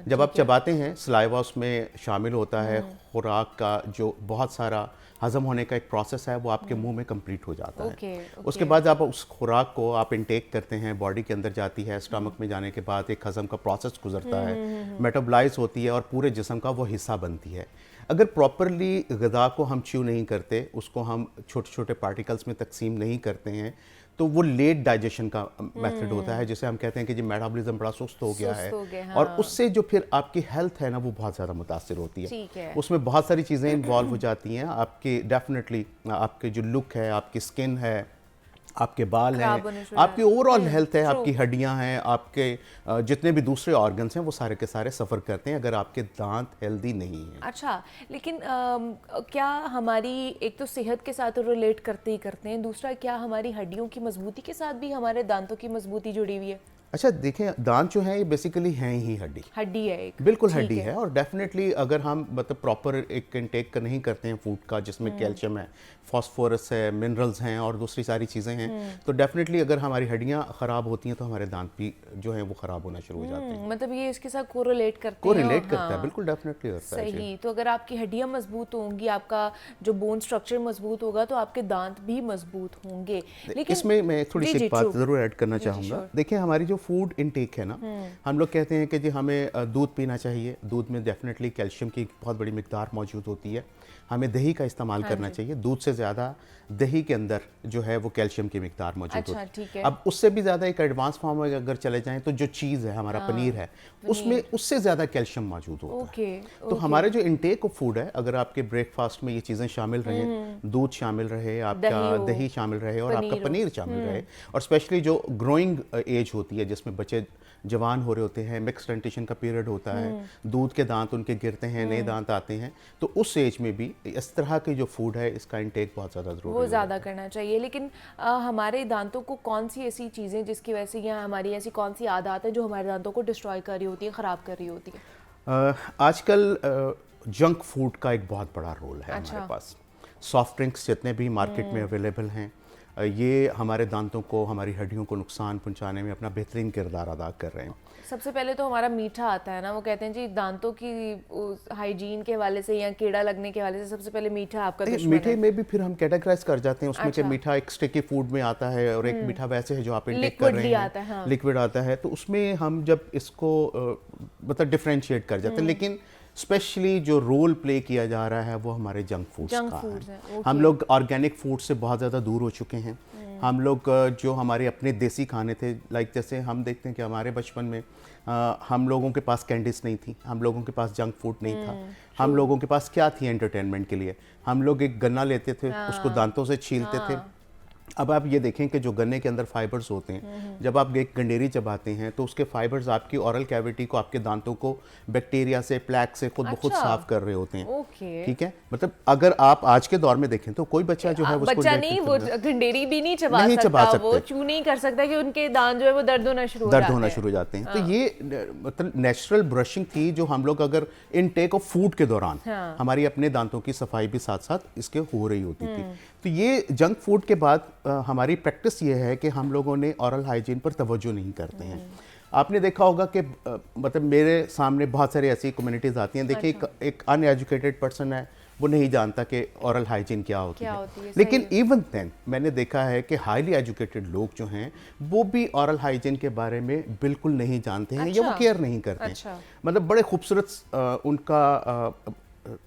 जब आप चबाते हैं, सलाइवा उसमें शामिल होता है, खुराक का जो बहुत सारा हज़म होने का एक प्रोसेस है वो आपके मुंह में कंप्लीट हो जाता है। उसके बाद आप उस खुराक को आप इंटेक करते हैं, बॉडी के अंदर जाती है, स्टमक में जाने के बाद एक हज़म का प्रोसेस गुजरता है, मेटाबोलाइज होती है और पूरे जिस्म का वो हिस्सा बनती है। अगर प्रॉपरली ग़िज़ा को हम च्यू नहीं करते, उसको हम छोटे छोटे पार्टिकल्स में तकसीम नहीं करते हैं, तो वो लेट डाइजेशन का मेथड होता है, जिसे हम कहते हैं कि जी मेटाबॉलिज्म बड़ा सुस्त हो गया है। हाँ। और उससे जो फिर आपकी हेल्थ है ना वो बहुत ज़्यादा मुतासिर होती है। उसमें बहुत सारी चीज़ें इन्वॉल्व हो जाती हैं। आपके डेफिनेटली आपके जो लुक है, आपकी स्किन है, आपके बाल खराब होने हैं, शुरू हो आपकी जाते हैं। ओवरऑल हेल्थ है, true। आपकी हड्डियां हैं, आपके जितने भी दूसरे ऑर्गन्स हैं वो सारे के सारे सफ़र करते हैं अगर आपके दांत हेल्दी नहीं हैं। अच्छा, लेकिन क्या हमारी एक तो सेहत के साथ रिलेट करते हैं, दूसरा क्या हमारी हड्डियों की मजबूती के साथ भी हमारे दांतों की मजबूती जुड़ी हुई है? अच्छा देखें, दांत जो है ये बेसिकली हैं ही हड्डी, हड्डी है एक, बिल्कुल ठीक हड्डी है। और डेफिनेटली अगर हम मतलब प्रॉपर एक इंटेक नहीं करते हैं फूड का जिसमें कैल्शियम है, फास्फोरस है, मिनरल्स हैं और दूसरी सारी चीज़ें हैं, तो डेफिनेटली अगर हमारी हड्डियां ख़राब होती हैं तो हमारे दांत भी जो हैं वो ख़राब होना शुरू हो जाते हैं। मतलब ये इसके साथ कोरिलेट करते हैं। कोरिलेट करता है, हाँ, बिल्कुल डेफिनेटली करता है जी। सही। तो अगर आपकी हड्डियां मजबूत होंगी, आपका जो बोन स्ट्रक्चर मजबूत होगा, तो आपके दांत भी मजबूत होंगे। लेकिन इसमें मैं थोड़ी जी, सी जी, एक बात true। ज़रूर ऐड करना जी, चाहूँगा। sure। देखिए हमारी जो फूड इनटेक है ना, हम लोग कहते हैं कि जी हमें दूध पीना चाहिए, दूध में डेफिनेटली कैल्शियम की बहुत बड़ी मिकदार मौजूद होती है। हमें दही का इस्तेमाल करना चाहिए, दूध से ज़्यादा दही के अंदर जो है वो कैल्शियम की मिकदार मौजूद अच्छा, होती ठीक है। है। अब उससे भी ज़्यादा एक एडवांस फॉर्म में अगर चले जाएं तो जो चीज़ है हमारा पनीर है, उसमें उससे ज़्यादा कैल्शियम मौजूद होता है। ओके, तो हमारे जो इनटेक ऑफ फूड है, अगर आपके ब्रेकफास्ट में ये चीज़ें शामिल रहें, दूध शामिल रहे, आपका दही हो, दही शामिल रहे और आपका पनीर हो। पनीर शामिल रहे, और स्पेशली जो ग्रोइंग एज होती है जिसमें बच्चे जवान हो रहे होते हैं, मिक्स डेंटिशन का पीरियड होता है, दूध के दांत उनके गिरते हैं, नए दांत आते हैं, तो उस एज में भी इस तरह की जो फूड है इसका इनटेक बहुत ज़्यादा ज़रूरी वो है। ज़्यादा करना चाहिए। लेकिन हमारे दांतों को कौन सी ऐसी चीज़ें जिसकी वजह से, या हमारी ऐसी कौन सी आदत है जो हमारे दांतों को डिस्ट्रॉय कर रही होती है, ख़राब कर रही होती है? आजकल जंक फूड का एक बहुत बड़ा रोल है अच्छा। हमारे पास। सॉफ्ट ड्रिंक्स जितने भी मार्केट में अवेलेबल हैं, ये हमारे दांतों को, हमारी हड्डियों को नुकसान पहुंचाने में अपना बेहतरीन किरदार अदा कर रहे हैं। सबसे पहले तो हमारा मीठा आता है ना, वो कहते हैं जी दांतों की हाइजीन के हवाले से या कीड़ा लगने के हवाले से सबसे पहले मीठा आपका दुश्मन मीठे है। में भी फिर हम कैटेगराइज कर जाते हैं उसमें कि अच्छा। मीठा एक स्टिकी फूड में आता है और एक मीठा वैसे है जो आप इंटेक कर लिक्विड रहे भी हैं, आता है, हाँ। लिक्विड आता है, तो उसमें हम जब इसको मतलब डिफरेंशिएट कर जाते हैं। लेकिन स्पेशली जो रोल प्ले किया जा रहा है वो हमारे जंक फूड्स जंक का फूड्स है। हैं, हम लोग ऑर्गेनिक फूड से बहुत ज़्यादा दूर हो चुके हैं। हम लोग जो हमारे अपने देसी खाने थे, लाइक जैसे हम देखते हैं कि हमारे बचपन में हम लोगों के पास कैंडीज नहीं थी, हम लोगों के पास जंक फूड नहीं था, हम लोगों के पास क्या थी एंटरटेनमेंट के लिए, हम लोग एक गन्ना लेते थे, उसको दांतों से छीलते थे। अब आप ये देखें कि जो गन्ने के अंदर फाइबर्स होते हैं, जब आप एक गंडेरी चबाते हैं तो उसके फाइबर्स आपकी ओरल कैविटी को, आपके दांतों को बैक्टीरिया से, प्लैक से खुद ब खुद अच्छा। साफ कर रहे होते हैं। ओके। ठीक है, मतलब अगर आप आज के दौर में देखें तो कोई बच्चा जो है उसको बच्चा नहीं, वो गंडेरी भी नहीं चबा सकता, वो चू नहीं कर सकता कि उनके दांत जो है वो दर्द होना शुरू हो जाते हैं। तो ये मतलब नेचुरल ब्रशिंग थी जो हम लोग अगर इनटेक ऑफ फूड के दौरान हमारी अपने दांतों की सफाई भी साथ साथ इसके हो रही होती थी। तो ये जंक फूड के बाद हमारी प्रैक्टिस ये है कि हम लोगों ने ओरल हाइजीन पर तवज्जो नहीं करते हैं। आपने देखा होगा कि मतलब मेरे सामने बहुत सारी ऐसी कम्युनिटीज़ आती हैं। देखिए एक अनएजुकेटेड पर्सन है, वो नहीं जानता कि ओरल हाइजीन क्या होती है। लेकिन इवन देन मैंने देखा है कि हाईली एजुकेटेड लोग जो हैं वो भी ओरल हाइजीन के बारे में बिल्कुल नहीं जानते हैं या वो केयर नहीं करते हैं। मतलब बड़े खूबसूरत उनका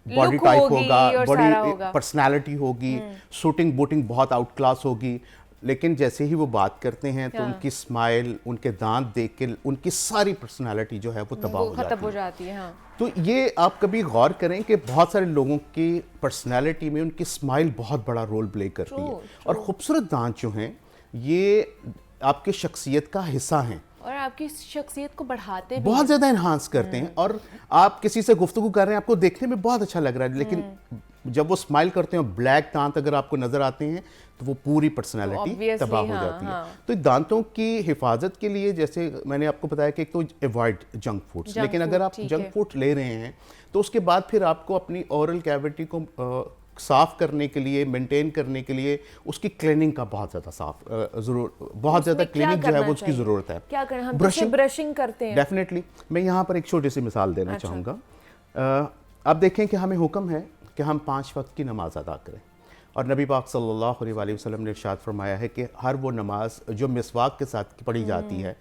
बॉडी टाइप होगा, बॉडी पर्सनालिटी होगी, शूटिंग बूटिंग बहुत आउट क्लास होगी, लेकिन जैसे ही वो बात करते हैं तो उनकी स्माइल, उनके दांत देख के उनकी सारी पर्सनालिटी जो है वो तबाह हो जाती है। तो ये आप कभी गौर करें कि बहुत सारे लोगों की पर्सनालिटी में उनकी स्माइल बहुत बड़ा रोल प्ले करती है। और खूबसूरत दांत जो हैं ये आपकी शख्सियत का हिस्सा हैं और आपकी शख्सियत को बढ़ाते भी बहुत ज़्यादा इन्हांस करते हैं। और आप किसी से गुफ्तगू कर रहे हैं, आपको देखने में बहुत अच्छा लग रहा है, लेकिन जब वो स्माइल करते हैं, ब्लैक दांत अगर आपको नजर आते हैं तो वो पूरी पर्सनालिटी तबाह हो जाती है। तो दांतों की हिफाजत के लिए जैसे मैंने आपको बताया कि एक तो अवॉइड जंक फूड्स, लेकिन अगर आप जंक फूड ले रहे हैं तो उसके बाद फिर आपको अपनी ओरल कैविटी को साफ करने के लिए, मेंटेन करने के लिए उसकी क्लीनिंग का बहुत ज़्यादा बहुत ज़्यादा क्लीनिंग जो है वो उसकी ज़रूरत है। क्या करना, हम ब्रशिंग करते हैं डेफिनेटली। मैं यहाँ पर एक छोटी सी मिसाल देना चाहूँगा। आप देखें कि हमें हुक्म है कि हम 5 वक्त की नमाज अदा करें, और नबी पाक सल्लल्लाहु अलैहि वसल्लम ने इरशाद फरमाया है कि हर वो नमाज जो मिसवाक के साथ पढ़ी जाती है,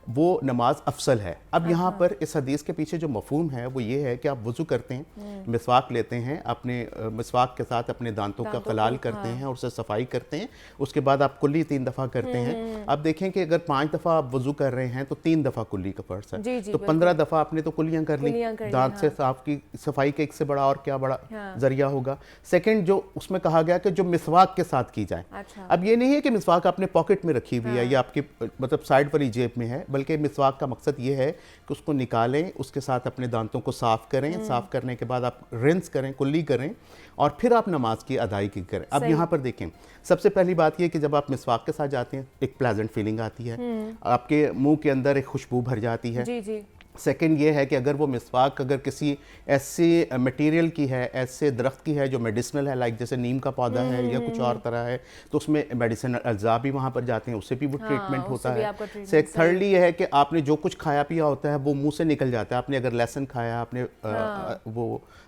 वो नमाज अफसल है। अब यहाँ पर इस हदीस के पीछे जो मफहूम है वो ये है कि आप वज़ू करते हैं, मिसवाक लेते हैं, अपने मिसवाक के साथ अपने दांतों का खलाल करते हैं और उससे सफाई करते हैं, उसके बाद आप कुल्ली 3 दफ़ा करते हैं। अब देखें कि अगर 5 दफ़ा आप वज़ू कर रहे हैं तो 3 दफ़ा कुल्ली का फ़र्ज़ है, तो 15 दफ़ा आपने तो कुल्लियाँ कर ली। दांत से साफ की सफाई के एक से बड़ा और क्या बड़ा जरिया होगा। सेकंड जो उसमें कहा गया कि जो मिसवाक के साथ की जाए। अब ये नहीं है कि मिसवाक आपने पॉकेट में रखी हुई है या आपकी मतलब साइड वाली जेब में है, बल्कि मिसवाक का मकसद ये है कि उसको निकालें, उसके साथ अपने दांतों को साफ करें, साफ करने के बाद आप रिंस करें, कुल्ली करें और फिर आप नमाज की अदायगी करें। अब यहाँ पर देखें, सबसे पहली बात ये कि जब आप मिसवाक के साथ जाते हैं एक प्लेजेंट फीलिंग आती है, आपके मुंह के अंदर एक खुशबू भर जाती है। जी। सेकंड ये है कि अगर वो मिसवाक अगर किसी ऐसे मटेरियल की है, ऐसे दरख्त की है जो मेडिसिनल है, लाइक जैसे नीम का पौधा है या कुछ और तरह है, तो उसमें मेडिसिनल अज्जा भी वहाँ पर जाते हैं, उससे भी वो ट्रीटमेंट होता है। से थर्डली ये है कि आपने जो कुछ खाया पिया होता है वो मुंह से निकल जाता है। आपने अगर लहसुन खाया,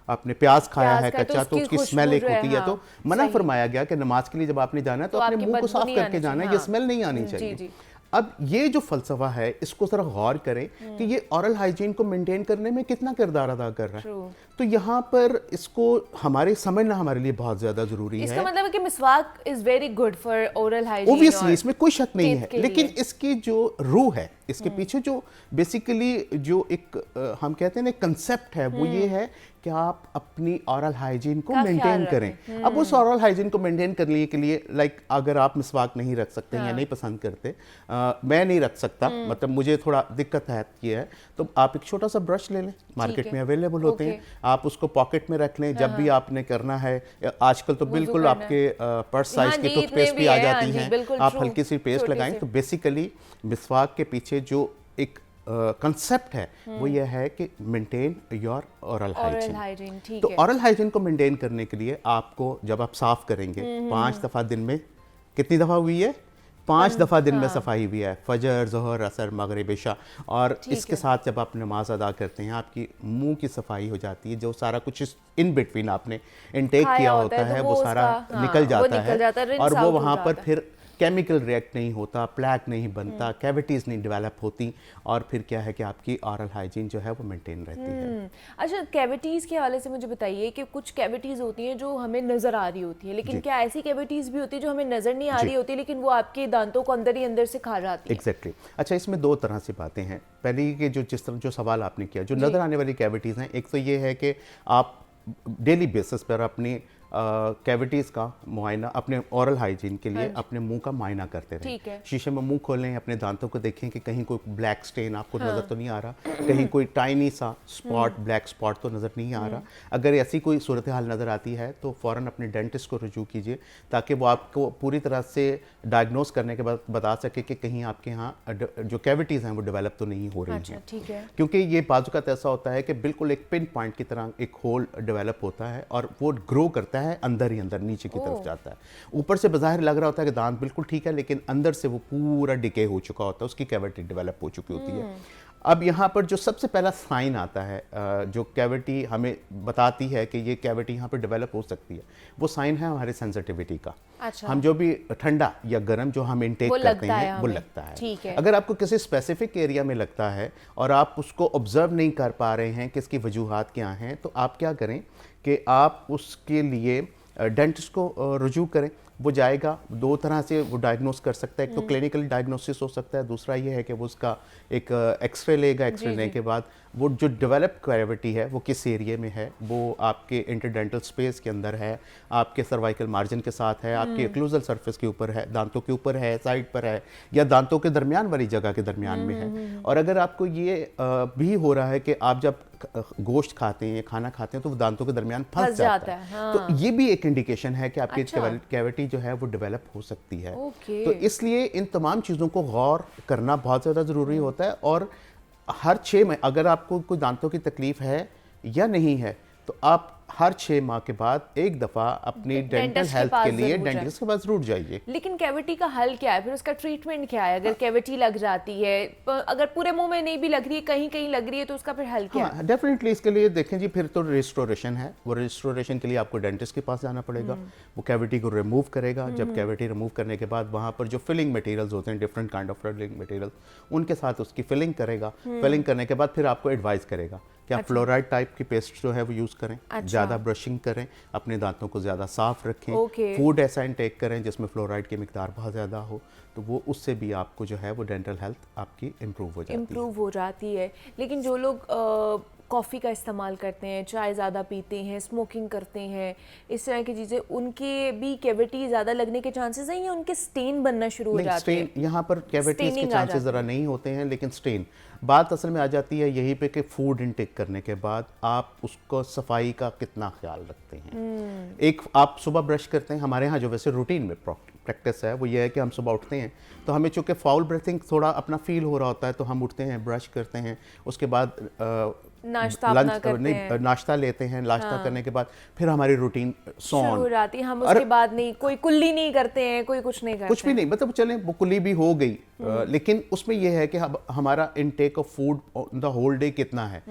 आपने प्याज खाया है कच्चा, तो उसकी स्मेल एक होती है। तो मना फरमाया गया कि नमाज के लिए जब आपने जाना है तो अपने मुंह को साफ करके जाना है, ये स्मेल नहीं आनी चाहिए। अब ये जो फलसफा है इसको जरा गौर करें कि ये ओरल हाइजीन को मेंटेन करने में कितना किरदार अदा कर रहा है। तो यहाँ पर इसको हमारे समझना हमारे लिए बहुत ज्यादा जरूरी है। इसका मतलब है कि मिसवाक is very good for oral hygiene. Obviously इसमें कोई शक नहीं है, लेकिन इसकी जो रूह है, इसके पीछे जो बेसिकली जो एक हम कहते हैं ना कंसेप्ट है, वो ये है कि आप अपनी ओरल हाइजीन को मेंटेन करें। अब उस ओरल हाइजीन को मेंटेन करने के लिए लाइक अगर आप मिसवाक नहीं रख सकते या नहीं पसंद करते, मैं नहीं रख सकता, मतलब मुझे थोड़ा दिक्कत है ये है, तो आप एक छोटा सा ब्रश ले लें, मार्केट में अवेलेबल होते हैं, आप उसको पॉकेट में रख लें। जब भी आपने करना है, आजकल तो बिल्कुल आपके पर्स साइज की टूथपेस्ट भी आ जाती हैं, आप हल्की सी पेस्ट लगाएं। तो बेसिकली मिसवाक के पीछे जो एक कंसेप्ट है वो ये है कि मेंटेन योर ओरल हाइजीन। तो ओरल हाइजीन को मेंटेन करने के लिए आपको जब आप साफ करेंगे 5 दफ़ा दिन में, कितनी दफ़ा हुई है? 5 दफ़ा दिन में सफाई हुई है, फजर, ज़ोहर, असर, मगरिब, इशा। और इसके साथ जब आप नमाज अदा करते हैं आपकी मुंह की सफाई हो जाती है, जो सारा कुछ इन बिटवीन आपने इनटेक किया होता है वो सारा निकल जाता है और वो वहाँ पर फिर केमिकल रिएक्ट नहीं होता, प्लैक नहीं बनता, कैविटीज़ नहीं डेवलप होती और फिर क्या है कि आपकी ओरल हाइजीन जो है वो मेंटेन रहती है। अच्छा, कैविटीज़ के हवाले से मुझे बताइए कि कुछ कैविटीज़ होती हैं जो हमें नज़र आ रही होती है, लेकिन क्या ऐसी कैविटीज़ भी होती है जो हमें नज़र नहीं आ रही होती लेकिन वो आपके दांतों को अंदर ही अंदर से खा जाती है? एग्जैक्टली। अच्छा, इसमें 2 तरह से बातें हैं। पहली कि जिस तरह जो सवाल आपने किया, जो नज़र आने वाली कैविटीज़ हैं, एक तो ये है कि आप डेली बेसिस पर अपनी कैविटीज़ का मुआयना अपने ओरल हाइजीन के लिए अपने मुंह का मुआयना करते रहें। शीशे में मुंह खोलें, अपने दांतों को देखें कि कहीं कोई ब्लैक स्टेन आपको नज़र तो नहीं आ रहा, कहीं कोई टाइनी सा स्पॉट, ब्लैक स्पॉट तो नज़र नहीं आ रहा। अगर ऐसी कोई सूरत हाल नज़र आती है तो फ़ौरन अपने डेंटिस्ट को रुजू कीजिए ताकि वो आपको पूरी तरह से डायग्नोस करने के बाद बता सके कि कहीं आपके यहाँ जो कैविटीज़ हैं वो डेवलप तो नहीं हो रही हैं। क्योंकि ये बाजुकात ऐसा होता है कि बिल्कुल एक पिन पॉइंट की तरह एक होल डेवलप होता है और वो ग्रो करता है अंदर ही अंदर नीचे की तरफ जाता है। ऊपर से बज़ाहिर लग रहा होता है कि दांत बिल्कुल ठीक है, लेकिन अंदर से वो पूरा डिके हो चुका होता है, उसकी कैविटी डेवलप हो चुकी होती है। अब यहाँ पर जो सबसे पहला साइन आता है जो कैविटी हमें बताती है कि ये कैविटी यहाँ पर डेवलप हो सकती है, वो साइन है हमारे सेंसिटिविटी का। अच्छा। हम जो भी ठंडा या गर्म जो हम इनटेक करते हैं वो लगता है। अगर आपको किसी स्पेसिफिक एरिया में लगता है और आप उसको ऑब्जर्व नहीं कर पा रहे हैं कि इसकी वजूहात क्या हैं, तो आप क्या करें कि आप उसके लिए डेंटिस्ट को रुजू करें। वो जाएगा, 2 तरह से वो डायग्नोस कर सकता है। एक तो क्लिनिकल डायग्नोसिस हो सकता है, दूसरा ये है कि वो उसका एक एक्सरे लेगा, एक्सरे लेने के बाद वो जो डेवलप कैविटी है वो किस एरिया में है, वो आपके इंटरडेंटल स्पेस के अंदर है, आपके सर्वाइकल मार्जिन के साथ है, आपके एक्लूजल सरफेस के ऊपर है, दांतों के ऊपर है, साइड पर है, या दांतों के दरमियान वाली जगह के दरमियान में है। और अगर आपको ये भी हो रहा है कि आप जब गोश्त खाते हैं, खाना खाते हैं, तो वो दांतों के दरमियान फंस जाता है, हाँ। तो ये भी एक इंडिकेशन है कि आपकी कैविटी जो है वो डेवलप हो सकती है। तो इसलिए इन तमाम चीज़ों को गौर करना बहुत ज़्यादा ज़रूरी होता है। और हर 6 महीने अगर आपको कोई दांतों की तकलीफ है या नहीं है, तो आप हर 6 माह के बाद एक दफ़ा अपनी डेंटल डेंटिस्ट के हेल्थ पास के लिए जरूर जाएं। डेंटिस्ट के पास जरूर जाइए। लेकिन कैविटी का हल क्या है, फिर उसका ट्रीटमेंट क्या है? अगर कैविटी लग जाती है, अगर पूरे मुंह में नहीं भी लग रही है, कहीं कहीं लग रही है, तो उसका फिर हल क्या है? हाँ, डेफिनेटली इसके लिए देखें जी, फिर तो रिस्टोरेशन है। वो रिस्टोरेशन के लिए आपको डेंटिस्ट के पास जाना पड़ेगा। वो कैविटी को रिमूव करेगा। जब कैविटी रिमूव करने के बाद वहाँ पर जो फिलिंग मटेरियल्स होते हैं, different kind of filling material, उनके साथ उसकी फिलिंग करेगा। फिलिंग करने के बाद फिर आपको एडवाइस करेगा कि आप फ्लोराइड टाइप की पेस्ट जो है वो यूज़ करें। ज़्यादा ब्रशिंग करें, अपने दांतों को ज़्यादा साफ रखें। फूड ऐसा इंटेक करें जिसमें फ्लोराइड की मिकदार बहुत ज़्यादा हो, तो वो उससे भी आपको जो है वो डेंटल हेल्थ आपकी इम्प्रूव हो जाती है। लेकिन जो लोग कॉफ़ी का इस्तेमाल करते हैं, चाय ज़्यादा पीते हैं, स्मोकिंग करते हैं, इस तरह की चीज़ें, उनके भी कैविटी ज़्यादा लगने के चांसेस हैं या उनके स्टेन बनना शुरू हो जाते हैं? यहाँ पर कैविटीज के चांसेस ज़रा नहीं होते हैं, लेकिन स्टेन बात असल में आ जाती है यहीं पे कि फूड इनटेक करने के बाद आप उसको सफाई का कितना ख्याल रखते हैं। एक आप सुबह ब्रश करते हैं, हमारे यहाँ जो वैसे रूटीन में प्रैक्टिस है वो ये है कि हम सुबह उठते हैं तो हमें चूँकि फाउल ब्रेथिंग थोड़ा अपना फील हो रहा होता है, तो हम उठते हैं, ब्रश करते हैं, उसके बाद नाश्ता नाश्ता लेते हैं। नाश्ता करने के बाद फिर हमारी रूटीन शुरू हो जाती है। हम उसके बाद नहीं, कोई कुल्ली नहीं करते हैं, कोई कुछ नहीं करते, कुछ भी नहीं, मतलब चलें वो कुल्ली भी हो गई, लेकिन उसमें यह है कि हमारा intake of food the whole day कितना है।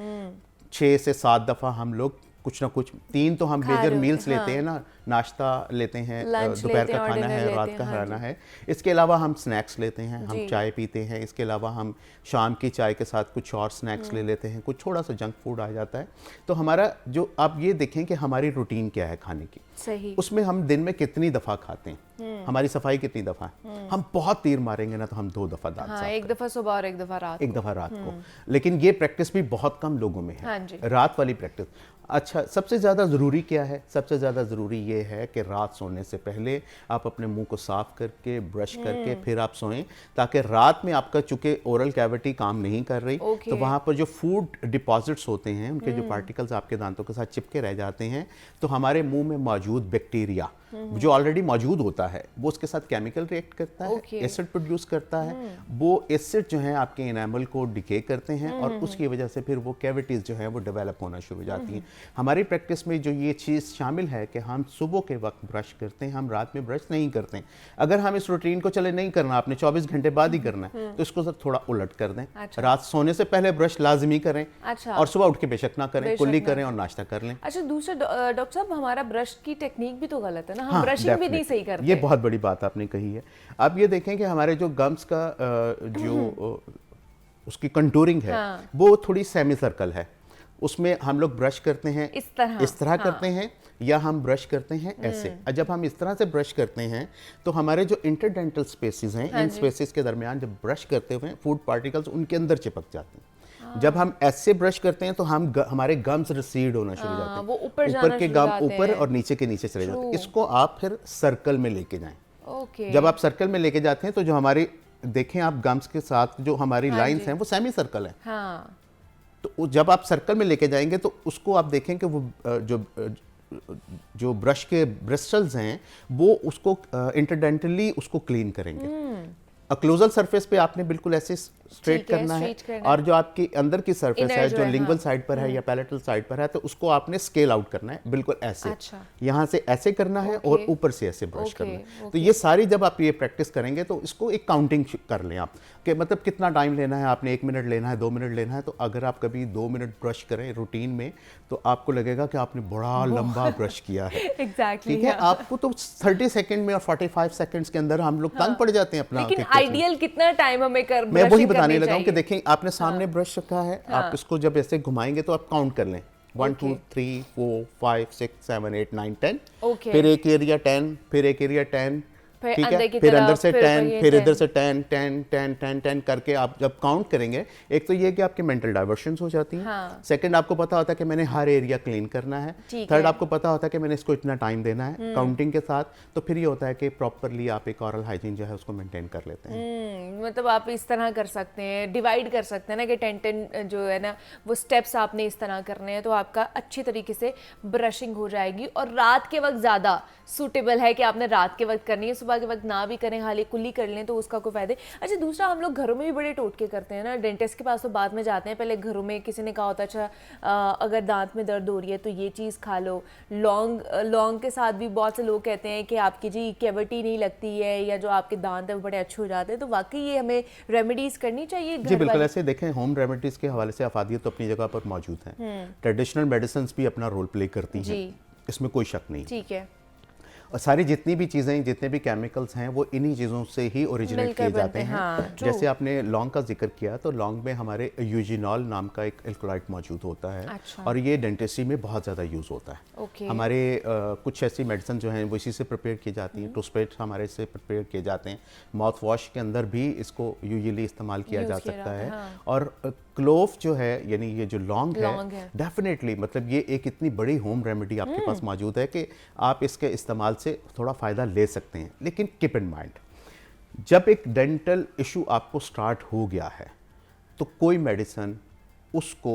6 से 7 दफ़ा हम लोग कुछ ना कुछ, 3 तो हम मेजर मील्स लेते हैं ना, नाश्ता लेते हैं, दोपहर का खाना है, रात का खाना है, इसके अलावा हम स्नैक्स लेते हैं, हम चाय पीते हैं, इसके अलावा हम शाम की चाय के साथ कुछ और स्नैक्स ले लेते हैं, कुछ थोड़ा सा जंक फूड आ जाता है। तो हमारा जो, आप ये देखें कि हमारी रूटीन क्या है खाने की, सही, उसमें हम दिन में कितनी दफ़ा खाते हैं, हमारी सफाई कितनी दफ़ा है। हम बहुत तीर मारेंगे ना तो हम 2 दफ़ा दांत साफ, एक दफ़ा सुबह और एक दफ़ा रात को। लेकिन ये प्रैक्टिस भी बहुत कम लोगों में है, रात वाली प्रैक्टिस। अच्छा, सबसे ज़्यादा ज़रूरी क्या है? सबसे ज़्यादा ज़रूरी ये है कि रात सोने से पहले आप अपने मुंह को साफ करके, ब्रश करके फिर आप सोएं, ताकि रात में आपका चूँकि ओरल कैविटी काम नहीं कर रही, तो वहाँ पर जो फूड डिपॉजिट्स होते हैं, उनके जो पार्टिकल्स आपके दांतों के साथ चिपके रह जाते हैं, तो हमारे मुंह में मौजूद बैक्टीरिया जो ऑलरेडी मौजूद होता है, वो उसके साथ केमिकल रिएक्ट करता है, एसिड प्रोड्यूस करता है। वो एसिड जो है आपके एनामल को डिके करते हैं और उसकी वजह से फिर वो कैविटीज़ जो है वो डेवलप होना शुरू हो जाती हैं। हमारी प्रैक्टिस में जो ये चीज़ शामिल है कि हम सुबह के वक्त ब्रश करते हैं, हम रात में ब्रश नहीं करते हैं। अगर हम इस रूटीन को चले नहीं करना, आपने 24 घंटे बाद ही करना है, तो इसको सर थोड़ा उलट कर दें। रात सोने से पहले ब्रश लाजमी करें और सुबह उठ के बेशक ना करें, कुल्ली करें और नाश्ता कर लें। अच्छा, दूसरा डॉक्टर साहब, हमारा ब्रश की टेक्निक भी तो गलत है ना, हम ब्रशिंग भी नहीं सही करते। ये बहुत बड़ी बात आपने कही है। आप ये देखें कि हमारे जो गम्स का जो उसकी कंटूरिंग है, वो थोड़ी सेमी सर्कल है। उसमें हम लोग ब्रश करते हैं इस तरह करते हैं, या हम ब्रश करते हैं ऐसे। जब हम इस तरह से ब्रश करते हैं तो हमारे जो इंटरडेंटल स्पेसेस हैं, इन स्पेसेस के दरमियान जब ब्रश करते हुए फूड पार्टिकल्स उनके अंदर चिपक जाते हैं। जब हम ऐसे ब्रश करते हैं तो हमारे गम्स रिसीड होना शुरू हो जाते हैं, वो ऊपर के गम ऊपर और नीचे के नीचे चले जाते हैं। इसको आप फिर सर्कल में लेके जाएं। जब आप सर्कल में लेके जाते हैं तो जो हमारी, देखें आप गम्स के साथ जो हमारी लाइंस हैं वो सेमी सर्कल है। तो जब आप सर्कल में लेके जाएंगे तो उसको आप देखें कि वो जो ब्रश के ब्रिस्टल्स हैं वो उसको इंटरडेंटली उसको क्लीन करेंगे। अक्लोजल सरफेस पे आपने बिल्कुल ऐसे स्ट्रेट करना है, और जो आपकी अंदर की सरफेस है जो लिंगुअल साइड पर है या पैलेटल साइड पर है, तो उसको आपने स्केल आउट करना है, बिल्कुल ऐसे। यहाँ से ऐसे करना है और ऊपर से ऐसे ब्रश करना है। तो ये सारी जब आप ये प्रैक्टिस करेंगे तो इसको एक काउंटिंग कर लें आप, कि मतलब कितना टाइम लेना है आपने, 1 मिनट लेना है, 2 मिनट लेना है। तो अगर आप कभी 2 मिनट ब्रश करें रूटीन में तो आपको लगेगा कि आपने बड़ा लंबा ब्रश किया है। एग्जैक्टली, ठीक है। आपको तो 30 सेकंड में और 45 सेकंड्स के अंदर हम लोग तंग पड़ जाते हैं अपना। लेकिन आइडियल कितना टाइम हमें कर, मैं वही बताने लगा हूं कि देखें आपने सामने ब्रश रखा है, आप इसको जब ऐसे घुमाएंगे तो आप काउंट कर लें, 1 2 3 4 5 6 7 8 9 10, फिर एक एरिया 10, फिर एक एरिया 10, ठीक है, फिर अंदर से 10, फिर इधर से 10 10 10 10 10 करके आप जब काउंट करेंगे, एक तो ये कि आपके मेंटल डाइवर्शंस हो जाती हैं। सेकंड, आपको पता होता है कि मैंने हर एरिया क्लीन करना है। थर्ड, आपको पता होता है कि मैंने इसको इतना टाइम देना है काउंटिंग के साथ। तो फिर ये होता है कि प्रॉपरली आप एक ऑरल हाइजीन जो है उसको मेंटेन कर लेते हैं। मतलब आप इस तरह कर सकते हैं, डिवाइड कर सकते हैं ना कि 10 जो है ना वो स्टेप्स आपने इस तरह करने हैं, तो आपका अच्छी तरीके से ब्रशिंग हो जाएगी। और रात के वक्त ज़्यादा सूटेबल है कि आपने रात के वक्त करनी है, सुबह सुबह के वक्त ना भी करें, खाली कुल्ली कर लें तो उसका कोई फायदा। अच्छा, दूसरा हम लोग घरों में भी बड़े टोटके करते हैं ना, डेंटिस्ट के पास तो बाद में जाते हैं, पहले घरों में किसी ने कहा होता अच्छा अगर दांत में दर्द हो रही है तो ये चीज़ खा लो। लौंग के साथ भी बहुत से लोग कहते हैं कि आपकी जी कैविटी नहीं लगती है या जो आपके दांत है वो बड़े अच्छे हो जाते हैं, तो वाकई ये हमें रेमेडीज करनी चाहिए जी बिल्कुल। ऐसे देखें, होम रेमेडीज के हवाले से अफादियत तो अपनी जगह पर मौजूद है, ट्रेडिशनल मेडिसिन भी अपना रोल प्ले करती हैं, इसमें कोई शक नहीं। ठीक है। और सारी जितनी भी चीज़ें, जितने भी केमिकल्स हैं वो इन्हीं चीज़ों से ही ओरिजिनेट किए जाते हैं। हाँ, जैसे आपने लौंग का जिक्र किया, तो लौंग में हमारे यूजिनॉल नाम का एक एल्कलॉइड मौजूद होता है। अच्छा। और ये डेंटिस्ट्री में बहुत ज़्यादा यूज़ होता है। हमारे कुछ ऐसी मेडिसिन जो हैं वो इसी से प्रिपेयर की जाती हैं। टूथपेस्ट हमारे से प्रिपेयर किए जाते हैं, माउथ वॉश के अंदर भी इसको यूजुअली इस्तेमाल किया जा सकता है। और क्लोव जो है, यानी ये जो लौंग है, डेफिनेटली मतलब ये एक इतनी बड़ी होम रेमेडी आपके पास मौजूद है कि आप इसके इस्तेमाल से थोड़ा फ़ायदा ले सकते हैं। लेकिन कीप इन माइंड, जब एक डेंटल इशू आपको स्टार्ट हो गया है तो कोई मेडिसिन उसको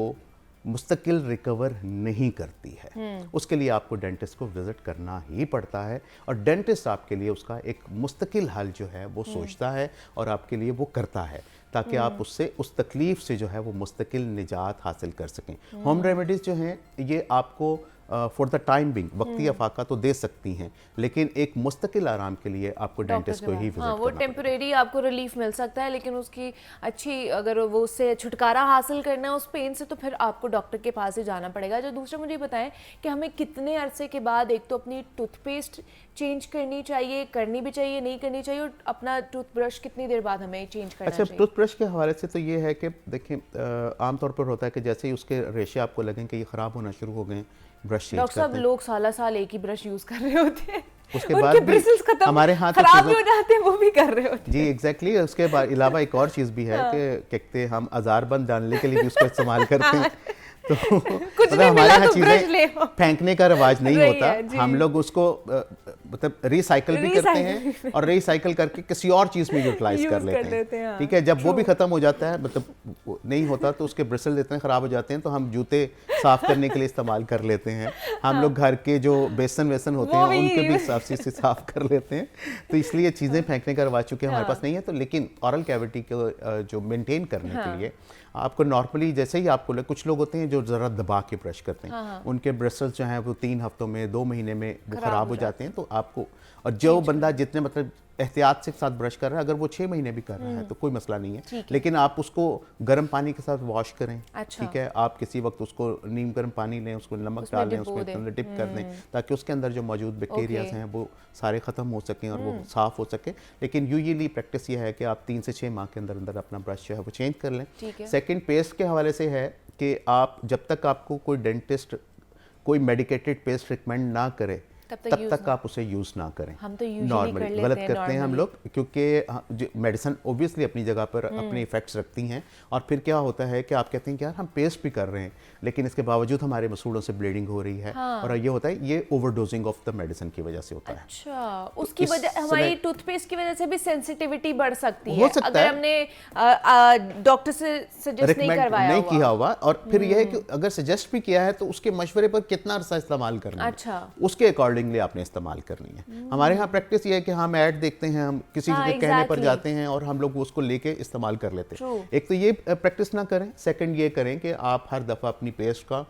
मुस्तकिल रिकवर नहीं करती है। उसके लिए आपको डेंटिस्ट को विजिट करना ही पड़ता है, और डेंटिस्ट आपके लिए उसका एक मुस्तकिल हल जो है वो सोचता है और आपके लिए वो करता है, ताकि आप उससे, उस तकलीफ से जो है वो मुस्तकिल निजात हासिल कर सकें। होम रेमेडीज़ जो हैं ये आपको फॉर द टाइम बिंग वक्ती अफाका तो दे सकती हैं, लेकिन एक मुस्तकिल आराम के लिए आपको डेंटिस्ट को ही विजिट करना वो टेम्परेरी आपको रिलीफ मिल सकता है, लेकिन उसकी अच्छी, अगर वो उससे छुटकारा हासिल करना है उस पेन से, तो फिर आपको डॉक्टर के पास ही जाना पड़ेगा। जो दूसरा मुझे बताएं कि हमें कितने अरसे के बाद एक तो अपनी टूथपेस्ट चेंज करनी चाहिए, करनी भी चाहिए, नहीं करनी चाहिए, और अपना टूथब्रश कितनी देर बाद हमें चेंज करना चाहिए? टूथब्रश के हवाले से तो ये है कि देखिए, आमतौर पर होता है कि जैसे ही उसके रेशे आपको लगें कि ये ख़राब होना शुरू हो गए, ब्रश चेंज करते हैं। डॉक्टर लोग साल एक ही ब्रश यूज कर रहे होते हैं, उसके बाद भी हमारे हाथ खराब भी हो जाते हैं, वो भी कर रहे होते हैं। जी एग्जैक्टली। उसके बाद अलावा एक और चीज़ भी है कि कहते हम अज़ारबंद डालने के लिए भी उसको इस्तेमाल करते हैं। तो मतलब हमारे यहाँ चीज़ें फेंकने का रिवाज नहीं होता, हम लोग उसको मतलब रिसाइकल भी करते हैं और रिसाइकल करके किसी और चीज़ में यूटिलाइज कर लेते हैं। ठीक है, जब वो भी ख़त्म हो जाता है, मतलब नहीं होता, तो उसके ब्रिसल इतने ख़राब हो जाते हैं तो हम जूते साफ़ करने के लिए इस्तेमाल कर लेते हैं। हम लोग घर के जो बेसन वेसन होते हैं उनके भी साफ से साफ़ कर लेते हैं। तो इसलिए चीज़ें फेंकने का रिवाज चूँकि हमारे पास नहीं है, तो लेकिन ऑरल कैविटी को जो मेनटेन करने के लिए आपको नॉर्मली, जैसे ही आपको कुछ लोग होते हैं जो ज़रा दबा के ब्रश करते हैं, उनके ब्रशल्स जो हैं वो 3 हफ्तों में, 2 महीने में वो ख़राब हो जाते हैं। तो आपको, और जो बंदा जितने मतलब एहतियात से साथ ब्रश कर रहा है, अगर वो 6 महीने भी कर रहा है तो कोई मसला नहीं है, लेकिन आप उसको गर्म पानी के साथ वॉश करें। ठीक है, आप किसी वक्त उसको नीम गर्म पानी लें, उसको नमक डाल दें, उसको अंदर डिप कर दें, ताकि उसके अंदर जो मौजूद बैक्टीरियाज हैं वो सारे ख़त्म हो सकें और वो साफ़ हो सके। लेकिन यूजुअली प्रैक्टिस ये है कि आप 3 से 6 माह के अंदर अंदर अपना ब्रश जो है वो चेंज कर लें। सेकेंड, पेस्ट के हवाले से है कि आप जब तक आपको कोई डेंटिस्ट कोई मेडिकेटेड पेस्ट रिकमेंड ना करे तब तक आप उसे यूज़ ना करें। हम तो नॉर्मली गलत करते हैं हम लोग, क्योंकि मेडिसिन ओबियसली अपनी जगह पर अपने इफेक्ट्स रखती हैं, और फिर क्या होता है कि आप कहते हैं कि यार हम पेस्ट भी कर रहे हैं, लेकिन इसके बावजूद हमारे मसूड़ों से ब्लीडिंग हो रही है। और ये होता है, ये ओवरडोजिंग ऑफ द मेडिसिन की वजह से होता है। अच्छा, उसकी वजह, हमारी टूथपेस्ट की वजह से भी सेंसिटिविटी बढ़ सकती है अगर हमने डॉक्टर से सजेस्ट नहीं किया हुआ। और फिर यह है कि अगर सजेस्ट भी किया है तो उसके मशवरे पर कितना अरसा इस्तेमाल करना है, अच्छा, उसके अकॉर्डिंगली आपने इस्तेमाल करनी है। हमारे यहाँ प्रैक्टिस ये है कि हम ऐड देखते हैं, हम किसी के कहने पर जाते हैं और हम लोग उसको लेके इस्तेमाल कर लेते हैं। एक तो ये प्रैक्टिस ना करें, सेकंड ये करें कि आप हर दफ़ा अपनी पेस्ट का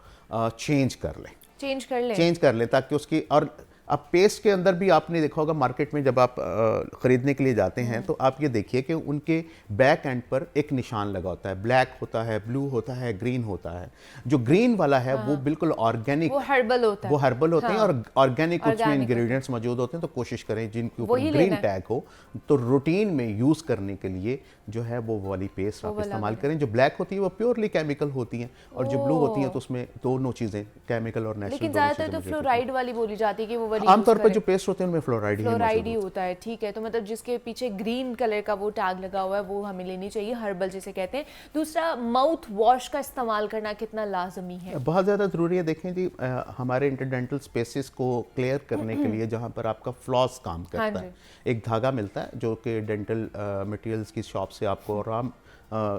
चेंज कर लें ताकि उसकी, और अब पेस्ट के अंदर भी आपने देखा होगा मार्केट में जब आप ख़रीदने के लिए जाते हैं तो आप ये देखिए कि उनके बैक एंड पर एक निशान लगा होता है, ब्लैक होता है, ब्लू होता है, ग्रीन होता है। जो ग्रीन वाला है वो बिल्कुल ऑर्गेनिक, वो हर्बल होते हैं और ऑर्गेनिक उसमें इंग्रेडिएंट्स मौजूद होते हैं। तो कोशिश करें जिनके ऊपर ग्रीन टैग हो, तो रूटीन में यूज़ करने के लिए जो है वो वाली पेस्ट आप इस्तेमाल करें। जो ब्लैक होती है वो प्योरली केमिकल होती हैं, और जो ब्लू होती हैं तो उसमें दोनों चीज़ें, केमिकल और नेचुरल। लेकिन ज़्यादातर तो फ्लोराइड वाली बोली जाती है कि वो आमतौर पर जो पेस्ट होते हैं उनमें फ्लोराइड ही होता है। ठीक है, तो मतलब जिसके पीछे ग्रीन कलर का वो टैग लगा हुआ है वो हमें लेनी चाहिए, हर्बल जिसे कहते हैं। दूसरा, माउथ वॉश का इस्तेमाल करना कितना लाजमी है? बहुत ज़्यादा ज़रूरी है। देखें जी, हमारे इंटरडेंटल स्पेसेस को क्लियर करने के लिए जहाँ पर आपका फ्लॉस काम करता है, एक धागा मिलता है जो कि डेंटल मटेरियल्स की शॉप से आपको, और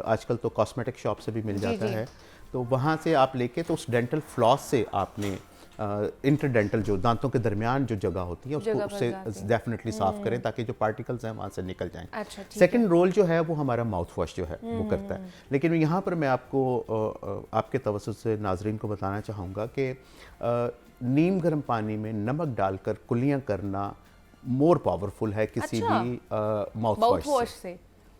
आजकल तो कॉस्मेटिक शॉप से भी मिल जाता है, तो वहाँ से आप लेके तो उस डेंटल फ्लॉस से आपने इंटरडेंटल जो दांतों के दरमियान जो जगह होती है जगह उसको पर उससे जाती है। डेफिनेटली साफ करें ताकि जो पार्टिकल्स हैं वहाँ से निकल जाएं। अच्छा, ठीक सेकंड रोल जो है वो हमारा माउथ वॉश जो है वो करता है। लेकिन यहाँ पर मैं आपको आपके तवज्जुह से नाजरीन को बताना चाहूँगा कि नीम गर्म पानी में नमक डालकर कुल्लियाँ करना मोर पावरफुल है किसी अच्छा। भी माउथ माउथ वॉश वॉश से। से।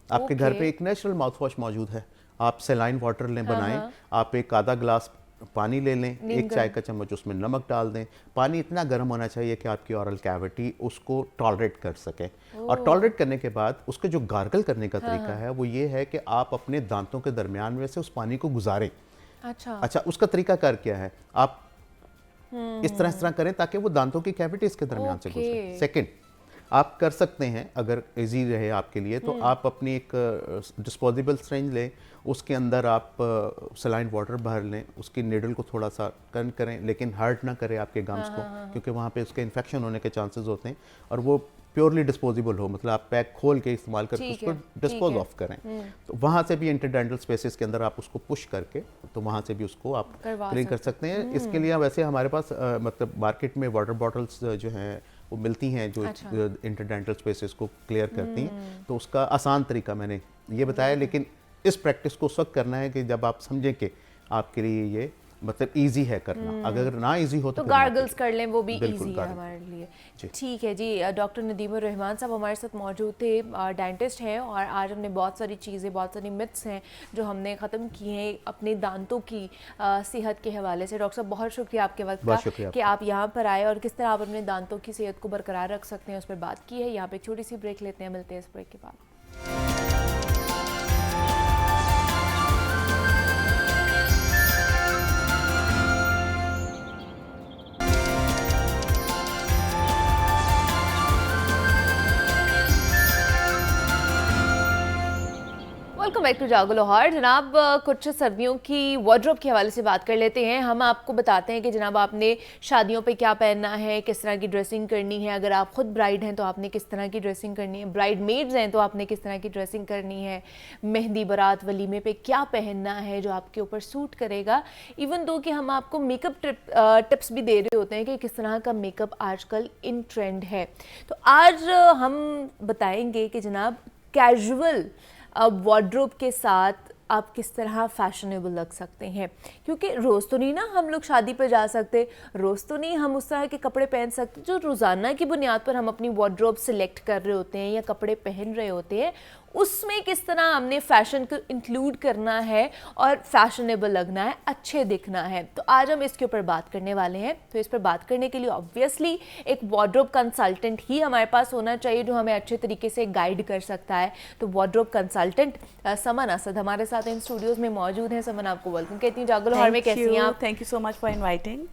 आपके घर ओके। पे एक नेचुरल माउथ वॉश मौजूद है, आप सेलाइन वाटर लें बनाएं, आप एक आधा ग्लास पानी ले लें, एक चाय का चम्मच उसमें नमक डाल दें। पानी इतना गर्म होना चाहिए कि आपकी ओरल कैविटी उसको टॉलरेट कर सके, और टॉलरेट करने के बाद उसके जो गार्गल करने का तरीका है वो ये है कि आप अपने दांतों के दरमियान में से उस पानी को गुजारें। अच्छा, उसका तरीका कार क्या है, आप इस तरह करें ताकि वो दांतों की कैविटीज के दरमियान से गुजरे। सेकंड, आप कर सकते हैं अगर इजी रहे आपके लिए तो आप अपनी एक डिस्पोजेबल सिरिंज लें, उसके अंदर आप सलाइन वाटर भर लें, उसकी नीडल को थोड़ा सा टर्न करें लेकिन हर्ट ना करे आपके गम्स को, क्योंकि वहाँ पे उसके इन्फेक्शन होने के चांसेस होते हैं, और वो प्योरली डिस्पोजेबल हो, मतलब आप पैक खोल के इस्तेमाल करके उसको डिस्पोज ऑफ करें। तो वहाँ से भी इंटरडेंटल स्पेसेस के अंदर आप उसको पुश करके तो वहाँ से भी उसको आप क्लीन कर सकते हैं। इसके लिए वैसे हमारे पास मतलब मार्केट में वाटर बॉटल्स जो हैं वो मिलती हैं जो इंटरडेंटल स्पेसेस को क्लियर करती हैं, तो उसका आसान तरीका मैंने ये बताया। लेकिन इस प्रैक्टिस को उस वक्त करना है कि जब आप समझें कि आपके लिए ये मतलब इजी है करना, अगर ना इजी हो तो गार्गल्स कर लें, वो भी इजी है gargle। हमारे लिए। ठीक है जी, डॉक्टर नदीमुर रहमान साहब हमारे साथ मौजूद थे, डेंटिस्ट हैं, और आज हमने बहुत सारी चीज़ें, बहुत सारी मिथ्स हैं जो हमने ख़त्म की हैं अपने दांतों की सेहत के हवाले से। डॉक्टर साहब बहुत शुक्रिया आपके वक्त का कि आप यहाँ पर आए, और किस तरह आप अपने दांतों की सेहत को बरकरार रख सकते हैं उस पर बात की है। यहाँ पर एक छोटी सी ब्रेक लेते हैं, मिलते हैं इस ब्रेक के बाद। वेलकम बैक टू जागो लाहौर। जनाब, कुछ सर्दियों की वार्डरोब के हवाले से बात कर लेते हैं। हम आपको बताते हैं कि जनाब आपने शादियों पे क्या पहनना है, किस तरह की ड्रेसिंग करनी है। अगर आप खुद ब्राइड हैं तो आपने किस तरह की ड्रेसिंग करनी है, ब्राइड मेड्स हैं तो आपने किस तरह की ड्रेसिंग करनी है, मेहंदी बारात वलीमे पे क्या पहनना है जो आपके ऊपर सूट करेगा। इवन दो कि हम आपको मेकअप टिप्स भी दे रहे होते हैं कि किस तरह का मेकअप आजकल इन ट्रेंड है। तो आज हम बताएंगे कि जनाब कैजुअल वार्डरोब के साथ आप किस तरह फैशनेबल लग सकते हैं, क्योंकि रोज़ तो नहीं ना हम लोग शादी पर जा सकते, रोज़ तो नहीं हम उस तरह के कपड़े पहन सकते जो रोज़ाना की बुनियाद पर हम अपनी वार्डरोब सिलेक्ट कर रहे होते हैं या कपड़े पहन रहे होते हैं। उसमें किस तरह हमने फ़ैशन को इंक्लूड करना है और फैशनेबल लगना है, अच्छे दिखना है। तो आज हम इसके ऊपर बात करने वाले हैं। तो इस पर बात करने के लिए ऑब्वियसली एक वार्डरोब कंसल्टेंट ही हमारे पास होना चाहिए जो हमें अच्छे तरीके से गाइड कर सकता है। तो वार्डरोब कंसल्टेंट समन असद हमारे साथ इन स्टूडियोज में मौजूद हैं। समन, आपको वेलकम कहती हूँ जागो लाहौर में। कैसी हैं आप? Thank you so much for inviting.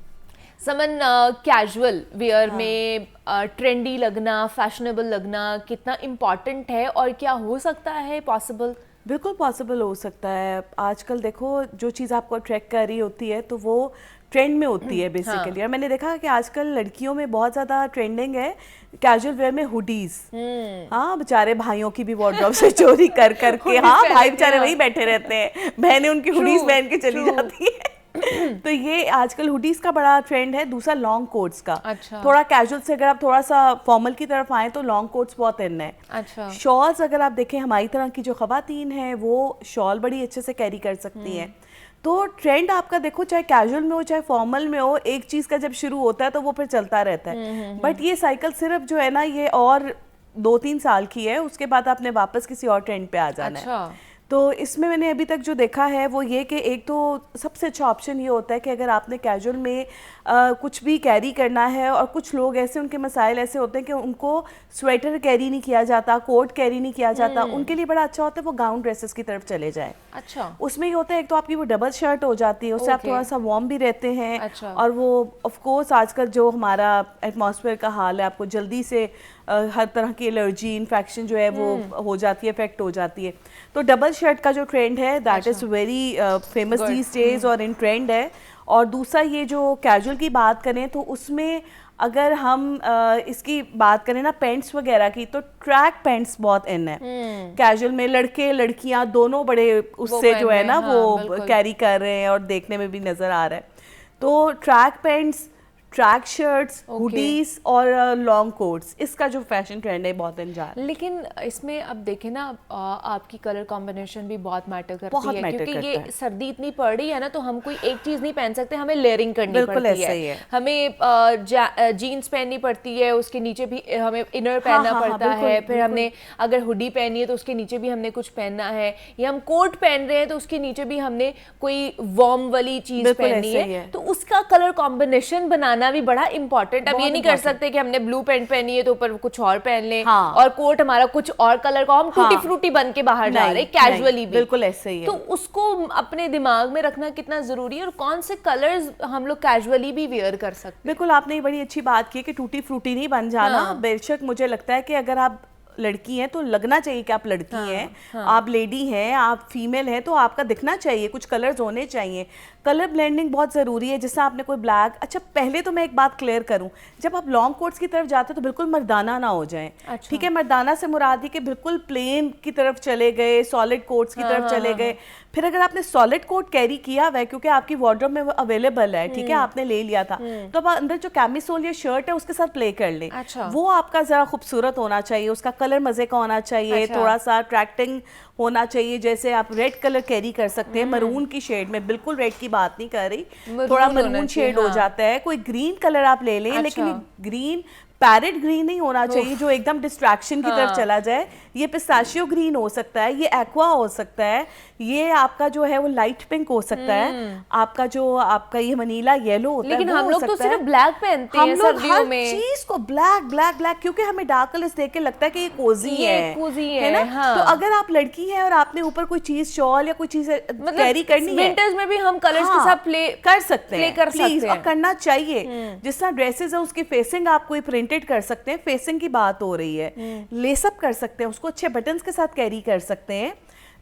समन, कैजुअल वेयर में ट्रेंडी लगना, फैशनेबल लगना कितना इम्पॉर्टेंट है और क्या हो सकता है पॉसिबल? बिल्कुल पॉसिबल हो सकता है। आजकल देखो जो चीज़ आपको अट्रैक्ट कर रही होती है तो वो ट्रेंड में होती है बेसिकली। और मैंने देखा कि आजकल लड़कियों में बहुत ज़्यादा ट्रेंडिंग है कैजुअल वेयर में हुडीज। हाँ, बेचारे भाइयों की भी वार्डरोब से चोरी कर करके, हाँ भाई बेचारे वही बैठे रहते हैं, बहनें उनकी हुडीज पहन के चली जाती है। तो ये आजकल हुडीज का बड़ा ट्रेंड है। दूसरा लॉन्ग कोट्स का। अच्छा। थोड़ा कैजुअल से अगर आप थोड़ा सा फॉर्मल की तरफ आए तो लॉन्ग कोट्स बहुत इन है। अच्छा। शॉल्स अगर आप देखें, हमारी तरह की जो खवातीन हैं वो शॉल बड़ी अच्छे से कैरी कर सकती हैं। तो ट्रेंड आपका देखो, चाहे कैजुअल में हो चाहे फॉर्मल में हो, एक चीज का जब शुरू होता है तो वो फिर चलता रहता है। बट ये साइकिल सिर्फ जो है ना, ये और 2-3 साल की है, उसके बाद आपने वापस किसी और ट्रेंड पे आ जाना है। तो इसमें मैंने अभी तक जो देखा है वो ये कि एक तो सबसे अच्छा ऑप्शन ये होता है कि अगर आपने कैजुअल में कुछ भी कैरी करना है, और कुछ लोग ऐसे, उनके मसाइल ऐसे होते हैं कि उनको स्वेटर कैरी नहीं किया जाता, कोट कैरी नहीं किया जाता, उनके लिए बड़ा अच्छा होता है वो गाउन ड्रेसेस की तरफ चले जाएं। अच्छा। उसमें ये होता है एक तो आपकी वो डबल शर्ट हो जाती है, उससे आप थोड़ा सा वार्म भी रहते हैं। अच्छा। और वो ऑफ कोर्स आजकल जो हमारा एटमॉस्फेयर का हाल है, आपको जल्दी से हर तरह की एलर्जी, इन्फेक्शन जो है वो हो जाती है, इफेक्ट हो जाती है। तो डबल शर्ट का जो ट्रेंड है that is very famous these days और इन ट्रेंड है। और दूसरा ये जो कैजुअल की बात करें तो उसमें अगर हम इसकी बात करें ना पेंट्स वगैरह की, तो ट्रैक पेंट्स बहुत इन है। कैजुअल में लड़के लड़कियां दोनों बड़े उससे जो है ना वो कैरी कर रहे हैं और देखने में भी नज़र आ रहा है। तो track paints, track shirts, hoodies और लॉन्ग कोट्स, इसका जो फैशन ट्रेंड है बहुत दिन जा रहा है। लेकिन इसमें अब देखें ना, आपकी कलर कॉम्बिनेशन भी बहुत मैटर करती बहुत है, मैटर क्योंकि करता ये है। सर्दी इतनी पड़ रही है ना, तो हम कोई एक चीज नहीं पहन सकते, हमें लेयरिंग करनी बिल्कुल पड़ती ऐसा ही है। है। हमें जीन्स पहननी पड़ती है, उसके नीचे भी हमें इनर पहनना हाँ, पड़ता बिल्कुल, है, फिर बिल्कुल। हमने अगर हुडी पहनी है तो उसके नीचे भी हमने कुछ पहनना है, या हम कोट पहन रहे हैं तो उसके नीचे भी हमने कोई वार्म वाली चीज बिल्कुल पहननी ऐसा ही है, है। तो उसका कलर कॉम्बिनेशन बनाना भी बड़ा इंपॉर्टेंट। अब ये बहुत नहीं कर important। सकते कि हमने ब्लू पैंट पहनी है तो ऊपर कुछ और पहन लें, हाँ। और कोट हमारा कुछ और कलर का, हम टूटी फ्रूटी बन के बाहर जा रहे हैं कैजुअली भी। बिल्कुल ऐसे ही है। तो उसको अपने दिमाग में रखना कितना जरूरी है, और कौन से कलर्स हम लोग कैजुअली भी वेयर कर सकते हैं। बिल्कुल आपने ये बड़ी अच्छी बात की कि टूटी फ्रूटी नहीं बन जाना। हाँ। बेशक मुझे लगता है कि अगर आप लड़की हैं तो लगना चाहिए कि आप लड़की हैं, आप लेडी हैं, आप फीमेल हैं, तो आपका दिखना चाहिए, कुछ कलर्स होने चाहिए। कलर ब्लेंडिंग बहुत ज़रूरी है। जैसे आपने कोई ब्लैक, अच्छा पहले तो मैं एक बात क्लियर करूं, जब आप लॉन्ग कोट्स की तरफ जाते हो तो बिल्कुल मर्दाना ना हो जाएं। अच्छा। ठीक है, मर्दाना से मुराद है कि बिल्कुल प्लेन की तरफ चले गए, सॉलिड कोट्स की तरफ चले गए। फिर अगर आपने सॉलिड कोट कैरी किया हुआ है क्योंकि आपकी वार्डरोब में अवेलेबल है, ठीक है, आपने ले लिया था, तो अब अंदर जो कैमिसोल या शर्ट है उसके साथ प्ले कर लें। अच्छा। वो आपका जरा खूबसूरत होना चाहिए, उसका कलर मजे का होना चाहिए, अच्छा। थोड़ा सा अट्रैक्टिंग होना चाहिए। जैसे आप रेड कलर कैरी कर सकते हैं, मरून की शेड में, बिल्कुल रेड की बात नहीं कर रही, मरून थोड़ा होना मरून चाहिए, शेड हो हाँ। जाता है। कोई ग्रीन कलर आप ले लें, लेकिन अच्छा। ग्रीन पैरेट ग्रीन नहीं होना चाहिए जो एकदम डिस्ट्रैक्शन की तरफ चला जाए। ये पिस्ताशियो ग्रीन हो सकता है, ये एक्वा हो सकता है, ये आपका जो है वो लाइट पिंक हो सकता है, आपका ये मनीला येलो होता है। लेकिन वो हम हो लोग तो सकता है। सिर्फ ब्लैक पहनते हम हैं लोग सर्दियों हर में। चीज को ब्लैक ब्लैक ब्लैक, क्योंकि हमें डार्क कलर्स देख के लगता है कि ये कोजी ये है, cozy है, ना? हाँ। तो अगर आप लड़की हैं और आपने ऊपर कोई चीज, शॉल या कोई चीज कैरी करनी है, विंटर्स में भी हम कलर्स के हाँ, साथ प्ले कर सकते प्ले हैं, कर प्लीज, सकते और हैं। करना चाहिए। जिस तरह ड्रेसेस है उसकी फेसिंग आप कोई प्रिंटेड कर सकते हैं, फेसिंग की बात हो रही है, लेसअप कर सकते हैं, उसको अच्छे बटन्स के साथ कैरी कर सकते हैं।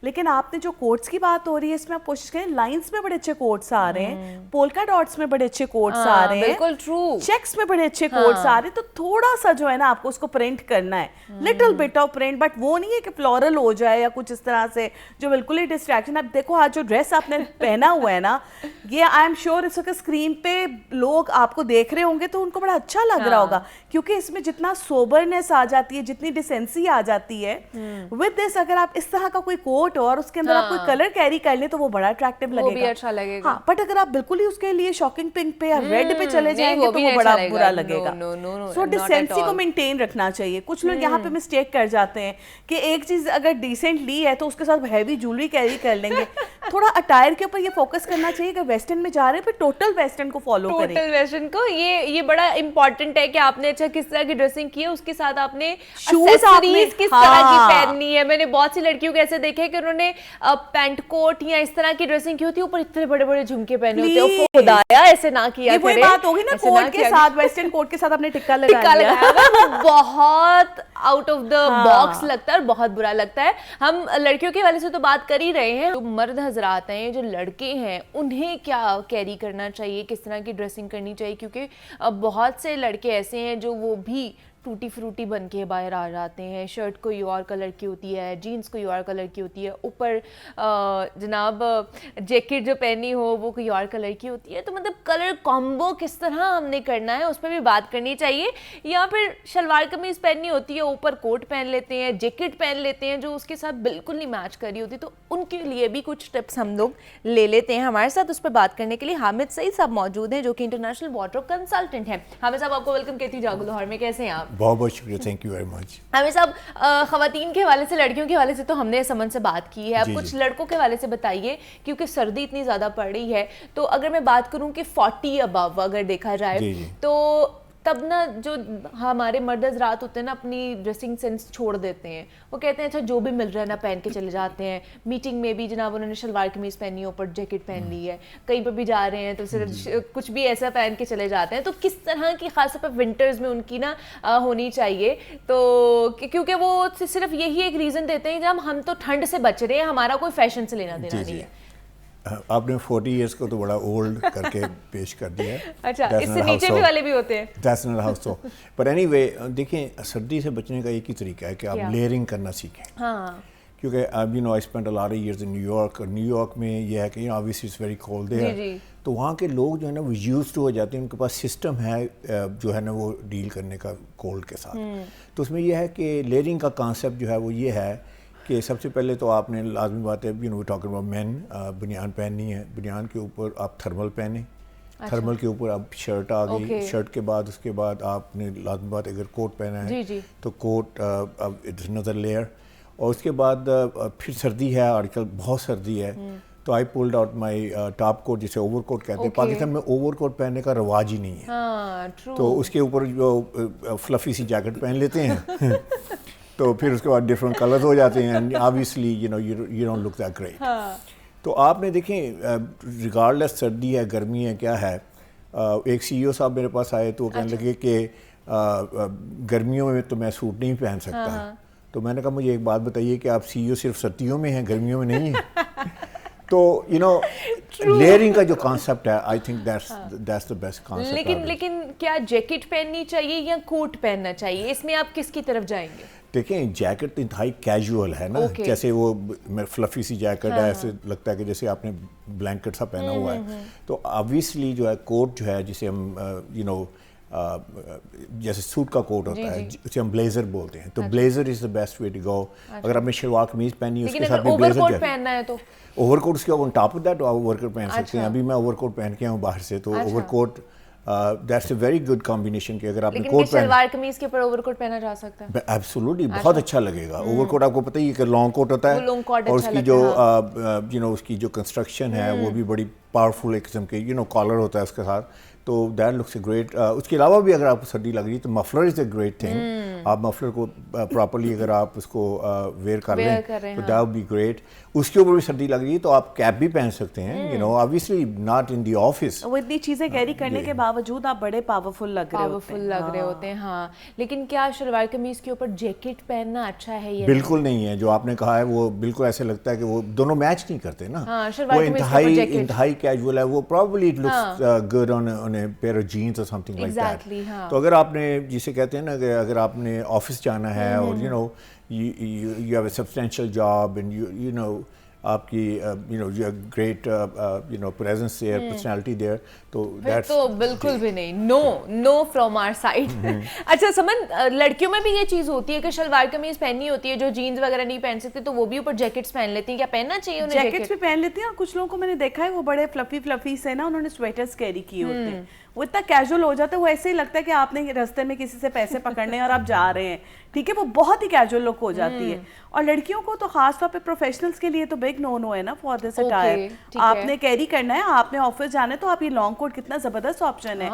लेकिन आपने जो कोट्स की बात हो रही है, इसमें आप कोशिश करें, लाइंस में बड़े अच्छे कोट्स आ रहे हैं, पोल्का डॉट्स में बड़े अच्छे कोट्स आ रहे हैं, बिल्कुल ट्रू, चेक्स में बड़े अच्छे कोट्स आ रहे हैं। तो थोड़ा सा जो है ना आपको उसको प्रिंट करना है, little bit of print, but वो नहीं है कि फ्लोरल हो जाए या कुछ इस तरह से जो बिल्कुल ही डिस्ट्रैक्शन। अब देखो आज जो ड्रेस आपने पहना हुआ है ना, ये आई एम श्योर इस वक्त स्क्रीन पे लोग आपको देख रहे होंगे तो उनको बड़ा अच्छा लग रहा होगा, क्योंकि इसमें जितना सोबरनेस आ जाती है, जितनी डिसेंसी आ जाती है, विद दिस अगर आप इस तरह का कोई कोट हो और उसके अंदर आप कोई कलर कैरी कर ले तो वो बड़ा अट्रैक्टिव लगेगा, वो भी अच्छा लगेगा। हाँ, बट अगर आप बिल्कुल ही उसके लिए शॉकिंग पिंक पे या रेड पे चले जाएंगे वो तो भी वो नहीं बड़ा अच्छा बुरा लगेगा। लगेगा। No, so not at decency को all। मेंटेन रखना चाहिए। कुछ लोग यहाँ पे मिस्टेक कर जाते हैं कि एक चीज अगर डिसेंट ली है तो उसके साथ हैवी ज्वेलरी कैरी कर लेंगे। थोड़ा अटायर के ऊपर ये फोकस करना चाहिए कि वेस्टर्न में जा रहे हैं फिर टोटल वेस्टर्न को फॉलो करें। टोटल वेस्टर्न को ये बड़ा इंपॉर्टेंट है कि आपने अच्छा किस तरह की ड्रेसिंग की है, उसके साथ आपने Shoes एक्सेसरीज किस हाँ। तरह की पहननी है। मैंने बहुत सी लड़कियों को ऐसे देखे कि उन्होंने पैंट कोट या इस तरह की ड्रेसिंग की होती है, ऊपर इतने बड़े बड़े झुमके पहने होते हैं। Please। खुदाया ऐसे ना किया ये वही करे, बात होगी ना, ऐसे ना कोट के किया साथ, वेस्टर्न कोट के साथ आपने टिक्का लगा टिक्का लिया। लगाया हुआ है, वो बहुत आउट ऑफ द हाँ। बॉक्स लगता है और बहुत बुरा लगता है। हम लड़कियों के वाले से तो बात कर ही रहे हैं, जो मर्द हजरात हैं, जो लड़के हैं, उन्हें क्या कैरी करना चाहिए, किस तरह की ड्रेसिंग करनी चाहिए, क्योंकि बहुत से लड़के ऐसे हैं जो वो भी टूटी फ्रूटी बन के बाहर आ जाते हैं। शर्ट कोई और कलर की होती है, जीन्स कोई और कलर की होती है, ऊपर जनाब जैकेट जो पहनी हो वो कोई और कलर की होती है। तो मतलब कलर कॉम्बो किस तरह हमने करना है उस पर भी बात करनी चाहिए। या फिर शलवार कमीज पहननी होती है, ऊपर कोट पहन लेते हैं, जैकेट पहन लेते हैं जो उसके साथ बिल्कुल नहीं मैच कर रही होती, तो उनके लिए भी कुछ टिप्स हम लोग ले लेते हैं। हमारे साथ उस पर बात करने के लिए हामिद सईद साहब मौजूद हैं, जो कि इंटरनेशनल वार्डरोब कंसल्टेंट हैं। हामिद साहब, आपको वेलकम कहती हूँ जागो लाहौर में। कैसे हैं आप? बहुत बहुत शुक्रिया, थैंक यू वेरी मच। हमें सब खवातीन के हवाले से, लड़कियों के हवाले से तो हमने समन से बात की है, अब जी, कुछ जी। लड़कों के हवाले से बताइए, क्योंकि सर्दी इतनी ज़्यादा पड़ रही है। तो अगर मैं बात करूं कि 40 अबव अगर देखा जाए, जी, जी। तो तब ना जो हमारे मर्द हज़रात होते हैं ना, अपनी ड्रेसिंग सेंस छोड़ देते हैं। वो कहते हैं अच्छा जो भी मिल रहा है ना पहन के चले जाते हैं। मीटिंग में भी जनाब उन्होंने शलवार कमीज़ पहनी है, ऊपर जैकेट पहन ली है, कहीं पर भी जा रहे हैं तो सिर्फ कुछ भी ऐसा पहन के चले जाते हैं। तो किस तरह की, खासतौर पर विंटर्स में उनकी ना होनी चाहिए, तो क्योंकि वो सिर्फ यही एक रीज़न देते हैं जब हम तो ठंड से बच रहे हैं, हमारा कोई फैशन से लेना देना जी, नहीं जी। है। आपने 40 इयर्स को तो बड़ा ओल्ड करके पेश कर दिया है। अच्छा, That's इससे not how नीचे so. भी वाले भी होते हैं। That's not how so. But anyway, देखिए सर्दी से बचने का एक ही तरीका है कि क्या? आप लेयरिंग करना सीखें। हाँ, क्योंकि you know I spend a lot of years in New York, और न्यूयॉर्क में ये है कि obviously it's very cold there, तो वहाँ के लोग जो है ना वो यूज्ड टू हो जाते हैं, उनके पास सिस्टम है जो है ना वो डील करने का कोल्ड के साथ। तो उसमें यह है कि लेयरिंग का कॉन्सेप्ट जो है वो ये है कि सबसे पहले तो आपने लाजमी बात है, you know talking about man, बनियान पहननी है, बनियान के ऊपर आप थर्मल पहने, थर्मल के ऊपर अब शर्ट आ गई, शर्ट के बाद उसके बाद आपने लाजमी बात अगर कोट पहना है तो कोट अब इट्स अनदर लेयर, और उसके बाद फिर सर्दी है, आजकल बहुत सर्दी है, तो I pulled out my top coat, जिसे ओवर कोट कहते हैं। पाकिस्तान में ओवर कोट पहनने का रवाज ही नहीं है, तो उसके ऊपर जो फ्लफी सी जैकेट पहन लेते हैं तो फिर उसके बाद डिफरेंट कलर्स हो जाते हैं, and obviously you know you don't look that great. तो आपने देखें रिगार्डलेस सर्दी है गर्मी है क्या है, एक CEO साहब मेरे पास आए तो वो कहने लगे कि गर्मियों में तो मैं सूट नहीं पहन सकता, तो मैंने कहा मुझे एक बात बताइए कि आप CEO सिर्फ सर्दियों में हैं, गर्मियों में नहीं है? तो यू नो लेयरिंग का जो कॉन्सेप्ट है, I think that's the best concept. लेकिन क्या जैकेट पहननी चाहिए या कोट पहनना चाहिए, इसमें आप किसकी तरफ जाएंगे? देखें जैकेट तो इंतहाई कैजुअल है ना, जैसे वो फ्लफी सी जैकेट है, ऐसे लगता है कि जैसे आपने ब्लैंकेट सा पहना हुआ है, तो ऑब्वियसली जो है कोट जो है जिसे हम यू नो जैसे सूट का कोट होता है उसे हम ब्लेजर बोलते हैं, तो blazer is the best way to go. अगर आपने शलवार कमीज पहनी है उसके साथ भी ब्लेजर पहनना है तो ओवरकोट उसके on top of that overcoat पहन सकते हैं। अभी मैं ओवरकोट पहन के आऊँ बाहर से, तो overcoat that's a very good combination कि अगर आपने कोट सलवार कमीज के ऊपर ओवरकोट पहना जा सकता है। एब्सोल्युटली बहुत अच्छा लगेगा। ओवरकोट आपको पता ही है कि लॉन्ग कोट होता है, और उसकी जो यू नो उसकी जो कंस्ट्रक्शन है वो भी बड़ी पावरफुल एक किस्म के यू नो कॉलर होता है उसके साथ, तो दैट लुक्स ग्रेट। उसके अलावा भी अगर आपको सर्दी लग रही है तो muffler is a great thing. आप मफलर को प्रॉपर्ली अगर आप उसको वेयर कर लें तो दैट वुड बी ग्रेट। उसके ऊपर भी सर्दी लग रही है तो आप कैप भी पहन सकते हैं, you know obviously not in the office. वो इतनी चीज़ें कैरी करने के बावजूद आप बड़े पावरफुल लग रहे होते हैं। हाँ, लेकिन क्या शलवार कमीज के ऊपर जैकेट पहनना अच्छा है? ये बिल्कुल नहीं है। जो आपने कहा है वो बिल्कुल ऐसे लगता है कि वो दोनों मैच नहीं करते ना। वो इंतहाई कैजुअल है, वो probably it looks good on a pair of jeans or something like that. तो अगर आपने जिसे कहते हैं ना कि अगर आपने ऑफिस जाना है और you know you have a substantial job and you know आपकी you know you have great you know presence there, personality there, तो that's तो बिल्कुल भी नहीं, no from our side। अच्छा समन, लड़कियों में भी ये चीज होती है कि शलवार कमीज पहननी होती है, जो जीन्स वगैरह नहीं पहन सकते तो वो भी ऊपर जैकेट्स पहन लेती हैं, क्या पहनना चाहिए उन्हें? जैकेट्स भी पहन लेती हैं, और कुछ लोगों को मैंने देखा है वो बड़े फ्लफी से ना उन्होंने स्वेटर्स कैरी किए होते हैं, वो इतना कैजुअल हो जाता है, वो ऐसे ही लगता है कि आपने रास्ते में किसी से पैसे पकड़ने और आप जा रहे हैं, ठीक है, वो बहुत ही कैजुअल लुक हो जाती है। और लड़कियों को तो खास तौर पे प्रोफेशनल्स के लिए तो बिग नो है ना फॉर दिस अटायर। आपने कैरी करना है, आपने ऑफिस जाना है, तो आप ये लॉन्ग कोट कितना जबरदस्त ऑप्शन है।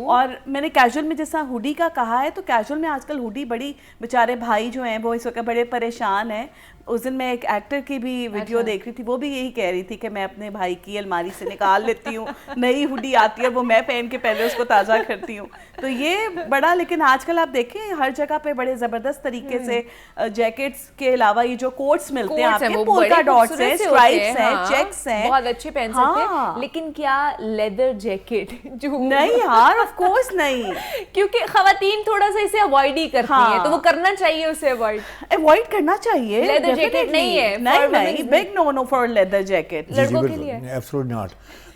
और मैंने कैजुअल में जैसा हुडी का कहा है, तो कैजुअल में आजकल हुडी बड़ी बेचारे भाई जो हैं वो इस वक्त बड़े परेशान हैं। उस दिन मैं एक एक्टर की भी वीडियो देख रही थी, वो भी यही कह रही थी कि मैं अपने भाई की अलमारी से निकाल लेती हूँ, नई हुडी आती है वो मैं पहन के पहले उसको ताज़ा करती हूँ। तो ये बड़ा, लेकिन आजकल आप देखें हर जगह पे बड़े ज़बरदस्त तरीके से जैकेट्स के अलावा ये जो कोट्स मिलते हैं आपके, पोल्का डॉट्स हैं, स्ट्राइप्स हैं, चेक्स हैं, बहुत अच्छे पहन सकते हैं। लेकिन क्या लेदर जैकेट जो नहीं यार, ऑफ कोर्स नहीं, क्योंकि खवातीन थोड़ा सा इसे अवॉइड ही करती हैं, तो वो करना चाहिए, उसे अवॉइड करना चाहिए। लेदर जैकेट नहीं है, नहीं, big no for leather jacket लड़कों के लिए, एब्सोल्युटली नॉट।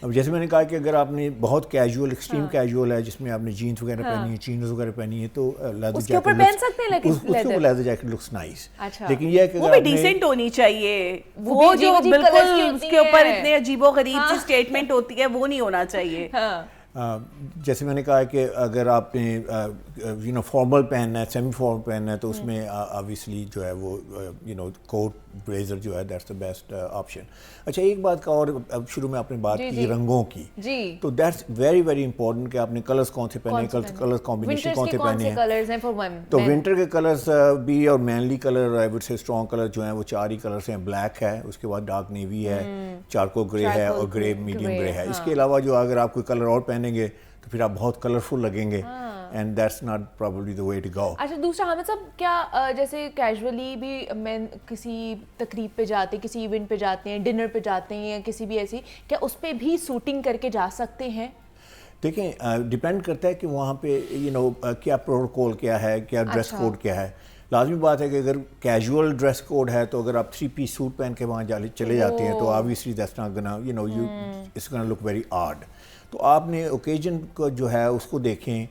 अब जैसे मैंने कहा कि अगर आपने बहुत कैजुअल, एक्सट्रीम कैजुअल है जिसमें आपने जीन्स वगैरह पहनी है, चीन्स वगैरह पहनी है, तो लेदर जैकेट ऊपर पहन सकते हैं, लेकिन लेदर जैकेट लुक्स नाइस। लेकिन ये है कि वो भी डिसेंट होनी चाहिए, वो जो बिल्कुल उसके ऊपर इतने अजीबो-गरीब सी स्टेटमेंट होती है वो नहीं होना चाहिए। जैसे मैंने कहा कि अगर आपने यू नो फॉर्मल पहनना है, सेमी फॉर्मल पहनना है, तो उसमें ऑब्वियसली जो है वो यू नो कोट ब्लेजर जो है दैट्स द बेस्ट ऑप्शन। अच्छा एक बात का और, अब शुरू में आपने बात की रंगों की, तो दैट्स वेरी वेरी इंपॉर्टेंट कि आपने कलर्स कौन से पहने हैं, कलर कॉम्बिनेशन कौन से पहने हैं। तो विंटर के कलर्स भी और manly colour, I would say strong colour जो है वो 4 ही कलर्स हैं। ब्लैक है, उसके बाद डार्क नेवी है, चारकोल ग्रे है और ग्रे मीडियम ग्रे है। इसके अलावा जो अगर आप कोई कलर और पहनेंगे तो फिर आप बहुत कलरफुल लगेंगे, and that's not probably the way to go. अच्छा दूसरा हामिद साहब, क्या जैसे कैजुअली भी मैं किसी तकरीब पे जाते हैं, किसी इवेंट पे जाते हैं, डिनर पे जाते हैं या किसी भी ऐसी, क्या उस पर भी सूटिंग करके जा सकते हैं? देखें डिपेंड करता है कि वहाँ पे यू नो क्या प्रोटोकॉल क्या है, क्या ड्रेस कोड क्या है। लाजमी बात है कि अगर कैजुअल ड्रेस कोड है तो अगर आप 3 पीस सूट पहन के वहाँ चले जाते हैं तो obviously that's not gonna you know you it's gonna look very odd. तो आपने ओकेजन को जो है उसको देखें।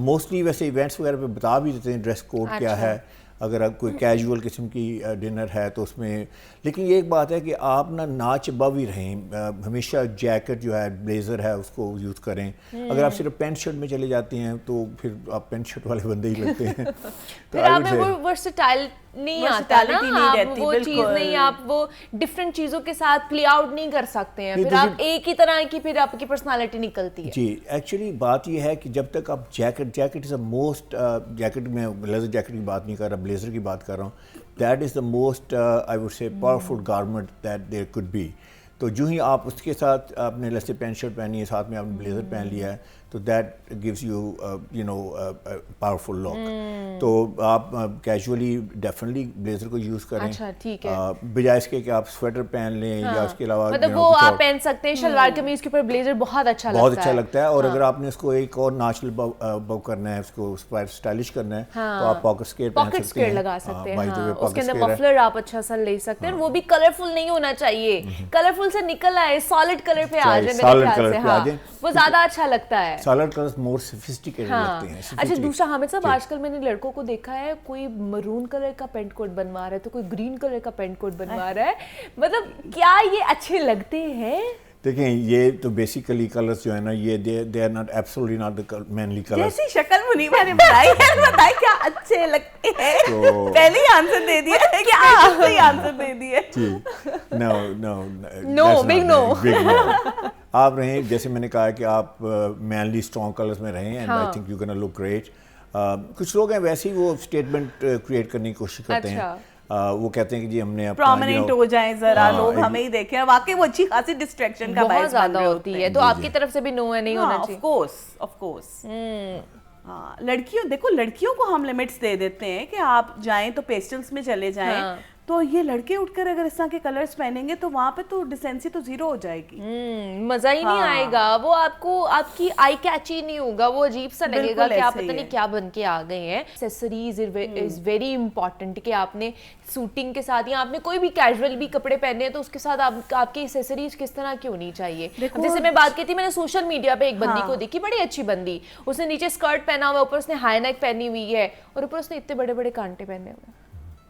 मोस्टली वैसे इवेंट्स वगैरह पे बता भी देते हैं ड्रेस कोड क्या है, अगर आप कोई कैजुअल किस्म की डिनर है तो उसमें। लेकिन ये एक बात है कि आप ना नाच अबव ही रहें, हमेशा जैकेट जो है ब्लेज़र है उसको यूज़ करें। अगर आप सिर्फ पेंट शर्ट में चले जाती हैं तो फिर आप पेंट शर्ट वाले बंदे ही लगते हैं। तो फिर आप में वो वर्सेटाइल नहीं आता ना, आप वो चीज़ नहीं, आप वो डिफरेंट चीज़ों के साथ प्ले आउट नहीं कर सकते हैं, फिर आप एक ही तरह की फिर आपकी पर्सनालिटी निकलती है। जी एक्चुअली बात ये है कि जब तक आप jacket is a most jacket में लेदर जैकेट की बात नहीं कर रहा, ब्लेजर की बात कर रहा हूँ। That is the most I would say powerful garment that there could be. तो जो ही आप उसके साथ आपने जैसे पेंट शर्ट पहनी है, साथ में आपने ब्लेजर पहन लिया है, तो that gives you you know powerful look. तो आप कैजुअली डेफिनेटली ब्लेजर को यूज़ करें। अच्छा ठीक है। बजाय इसके कि आप स्वेटर पहन लें या उसके अलावा मतलब वो आप पहन सकते हैं शलवार कमीज के ऊपर ब्लेजर, बहुत अच्छा लगता है। और अगर आपने इसको एक और नाचुरल बव करना है, उसको स्टाइलिश करना है, तो आप पॉकेट स्केयर लगा सकते हैं। उसके अंदर मफलर आप अच्छा सा ले सकते हैं। वो भी कलरफुल नहीं होना चाहिए, कलरफुल से निकल आए, सॉलिड कलर पे आ जाए मेरे ख्याल से। हाँ, वो ज्यादा अच्छा लगता है। सॉलिड कलर्स मोर सोफिस्टिकेटेड लगते हैं। अच्छा दूसरा हामिद साहब, आजकल मैंने लड़कों को देखा है, कोई मरून कलर का पेंट कोट बनवा रहा है तो कोई ग्रीन कलर का पेंट कोट बनवा रहा है। मतलब क्या ये अच्छे लगते हैं? देखें ये तो बेसिकली कलर्स जो है ना, ये they are not absolutely not the manly colours. जैसी शक्ल मुनीबा ने बताई है, बताई क्या अच्छे लगते हैं, तो पहले ही आंसर दे दिया है, क्या सही आंसर दे दिया जी। No big no. आप रहें, जैसे मैंने कहा कि आप मैनली स्ट्रॉन्ग कलर्स में रहें and I think you gonna look great. कुछ लोग हैं वैसे ही वो स्टेटमेंट क्रिएट करने की कोशिश करते हैं। वो कहते हैं कि जी हमने प्रोमिनेंट हो जाए जरा, लोग हमें ही देखें। वाकई वो अच्छी खासी डिस्ट्रैक्शन का बहुत ज्यादा होती है। तो आपकी तरफ से भी नो है, नहीं होना चाहिए। Of course. हाँ, लड़कियों देखो, लड़कियों को हम लिमिट्स दे देते हैं कि आप जाएं तो पेस्टल्स में चले जाएं। तो ये लड़के उठकर अगर इस तरह के कलर्स पहनेंगे तो वहाँ पे तो डिसेंसी तो जीरो हो जाएगी। मजा ही नहीं आएगा, वो आपको आपकी आई कैची नहीं होगा, वो अजीब सा लगेगा कि आप पता नहीं क्या बन के आ गए हैं। एक्सेसरीज इज वेरी इंपॉर्टेंट कि आपने सूटिंग के साथ या आपने कोई भी कैजुअल भी कपड़े पहने हैं तो उसके साथ आपकी एक्सेसरीज किस तरह की होनी चाहिए। जैसे मैं बात की थी, मैंने सोशल मीडिया पे एक बंदी को देखी, बड़ी अच्छी बंदी, उसने नीचे स्कर्ट पहना हुआ, ऊपर उसने हाई नेक पहनी हुई है और ऊपर उसने इतने बड़े बड़े कांटे पहने हुए।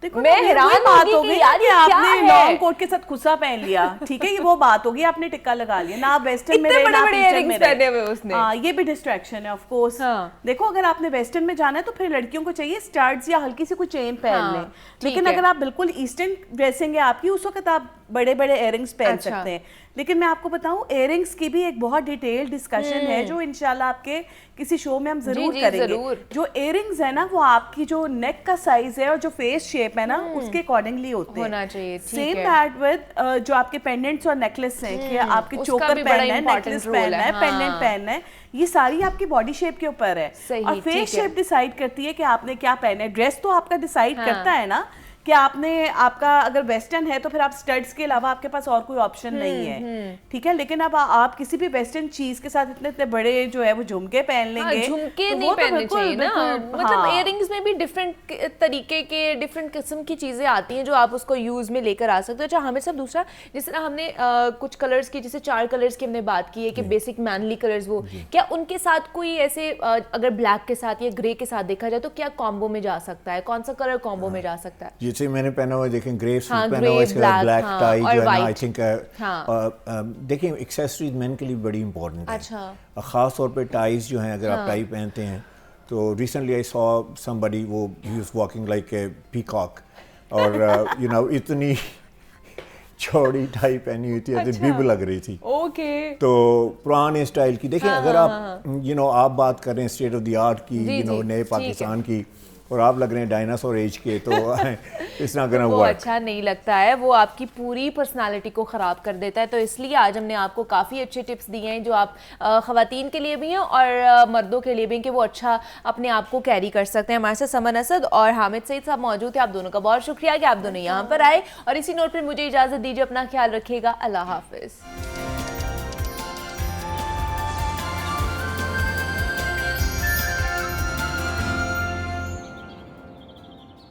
देखो मैं हैरान बात हो गई यार, आपने लॉन्ग कोट के साथ खुसा पहन लिया, ठीक है, ये वो बात होगी, आपने टिक्का लगा लिया ना, आप वेस्टर्न में बड़े बड़े इयररिंग्स पहने हुए उसने। ये भी डिस्ट्रैक्शन है ऑफ कोर्स। देखो अगर आपने वेस्टर्न में जाना है तो फिर लड़कियों को चाहिए स्टड्स या हल्की सी कोई चेन पहन लें। लेकिन अगर आप बिल्कुल ईस्टर्न ड्रेसिंग है आपकी, उस वक्त आप बड़े बड़े इयररिंग्स पहन सकते हैं। लेकिन मैं आपको बताऊं, इयररिंग्स की भी एक बहुत डिटेल्ड डिस्कशन है जो इंशाल्लाह आपके किसी शो में हम जरूर करेंगे। जो इयररिंग्स है ना, वो आपकी जो नेक का साइज है और जो फेस शेप है ना, उसके अकॉर्डिंगली होते हैं। सेम दैट विद जो आपके पेंडेंट्स और नेकलेस हैं, कि आपके चोकर पहनना है, नेकलेस पहनना है, पेंडेंट पहनना है, ये सारी आपकी बॉडी शेप के ऊपर है। और फेस शेप डिसाइड करती है कि आपने क्या पहना है। ड्रेस तो आपका डिसाइड करता है ना कि आपका अगर वेस्टर्न है तो फिर आप स्टड्स के अलावा आपके पास और कोई ऑप्शन नहीं है, ठीक है। लेकिन अब आप किसी भी वेस्टर्न चीज के साथ इतने इतने बड़े जो है वो झुमके पहन लेंगे, झुमके नहीं पहनने चाहिए ना। मतलब इयररिंग्स में भी डिफरेंट तरीके के डिफरेंट किस्म की चीजें आती हैं जो आप उसको यूज में लेकर आ सकते हो। अच्छा हमें सब दूसरा, जिस तरह हमने कुछ कलर्स की, जैसे 4 कलर्स की हमने बात की है कि बेसिक मैनली कलर्स, वो क्या उनके साथ कोई ऐसे अगर ब्लैक के साथ या ग्रे के साथ देखा जाए तो क्या कॉम्बो में जा सकता है, कौन सा कलर कॉम्बो में जा सकता है? जैसे मैंने पहना हुआ, देखें ग्रे सूट पहना हुआ, इसके बाद ब्लैक टाई जो है ना, आई थिंक देखें एक्सेसरीज मेन के लिए बड़ी इंपॉर्टेंट है। अच्छा। खास तौर पे टाइज जो हैं, अगर आप टाई पहनते हैं तो रिसेंटली आई सॉ समबडी, वो he was walking like a peacock और यू नो इतनी चौड़ी टाई पहनी हुई थी, बीब लग रही थी। ओके। तो पुराने स्टाइल की देखें, अगर आप यू नो आप बात कर रहे हैं स्टेट ऑफ द आर्ट की, यू नो नए पाकिस्तान की, और आप लग रहे हैं डायनासोर एज के, तो इट्स नॉट गोना वर्क। अच्छा नहीं लगता है, वो आपकी पूरी पर्सनालिटी को ख़राब कर देता है। तो इसलिए आज हमने आपको काफ़ी अच्छे टिप्स दिए हैं जो आप ख़वातीन के लिए भी हैं और मर्दों के लिए भी, कि वो अच्छा अपने आप को कैरी कर सकते हैं। हमारे साथ समन असद और हामिद सईद साहब मौजूद थे। आप दोनों का बहुत शुक्रिया कि आप दोनों यहाँ पर आए, और इसी नोट पर मुझे इजाज़त दीजिए, अपना ख्याल रखिएगा, अल्लाह हाफिज़।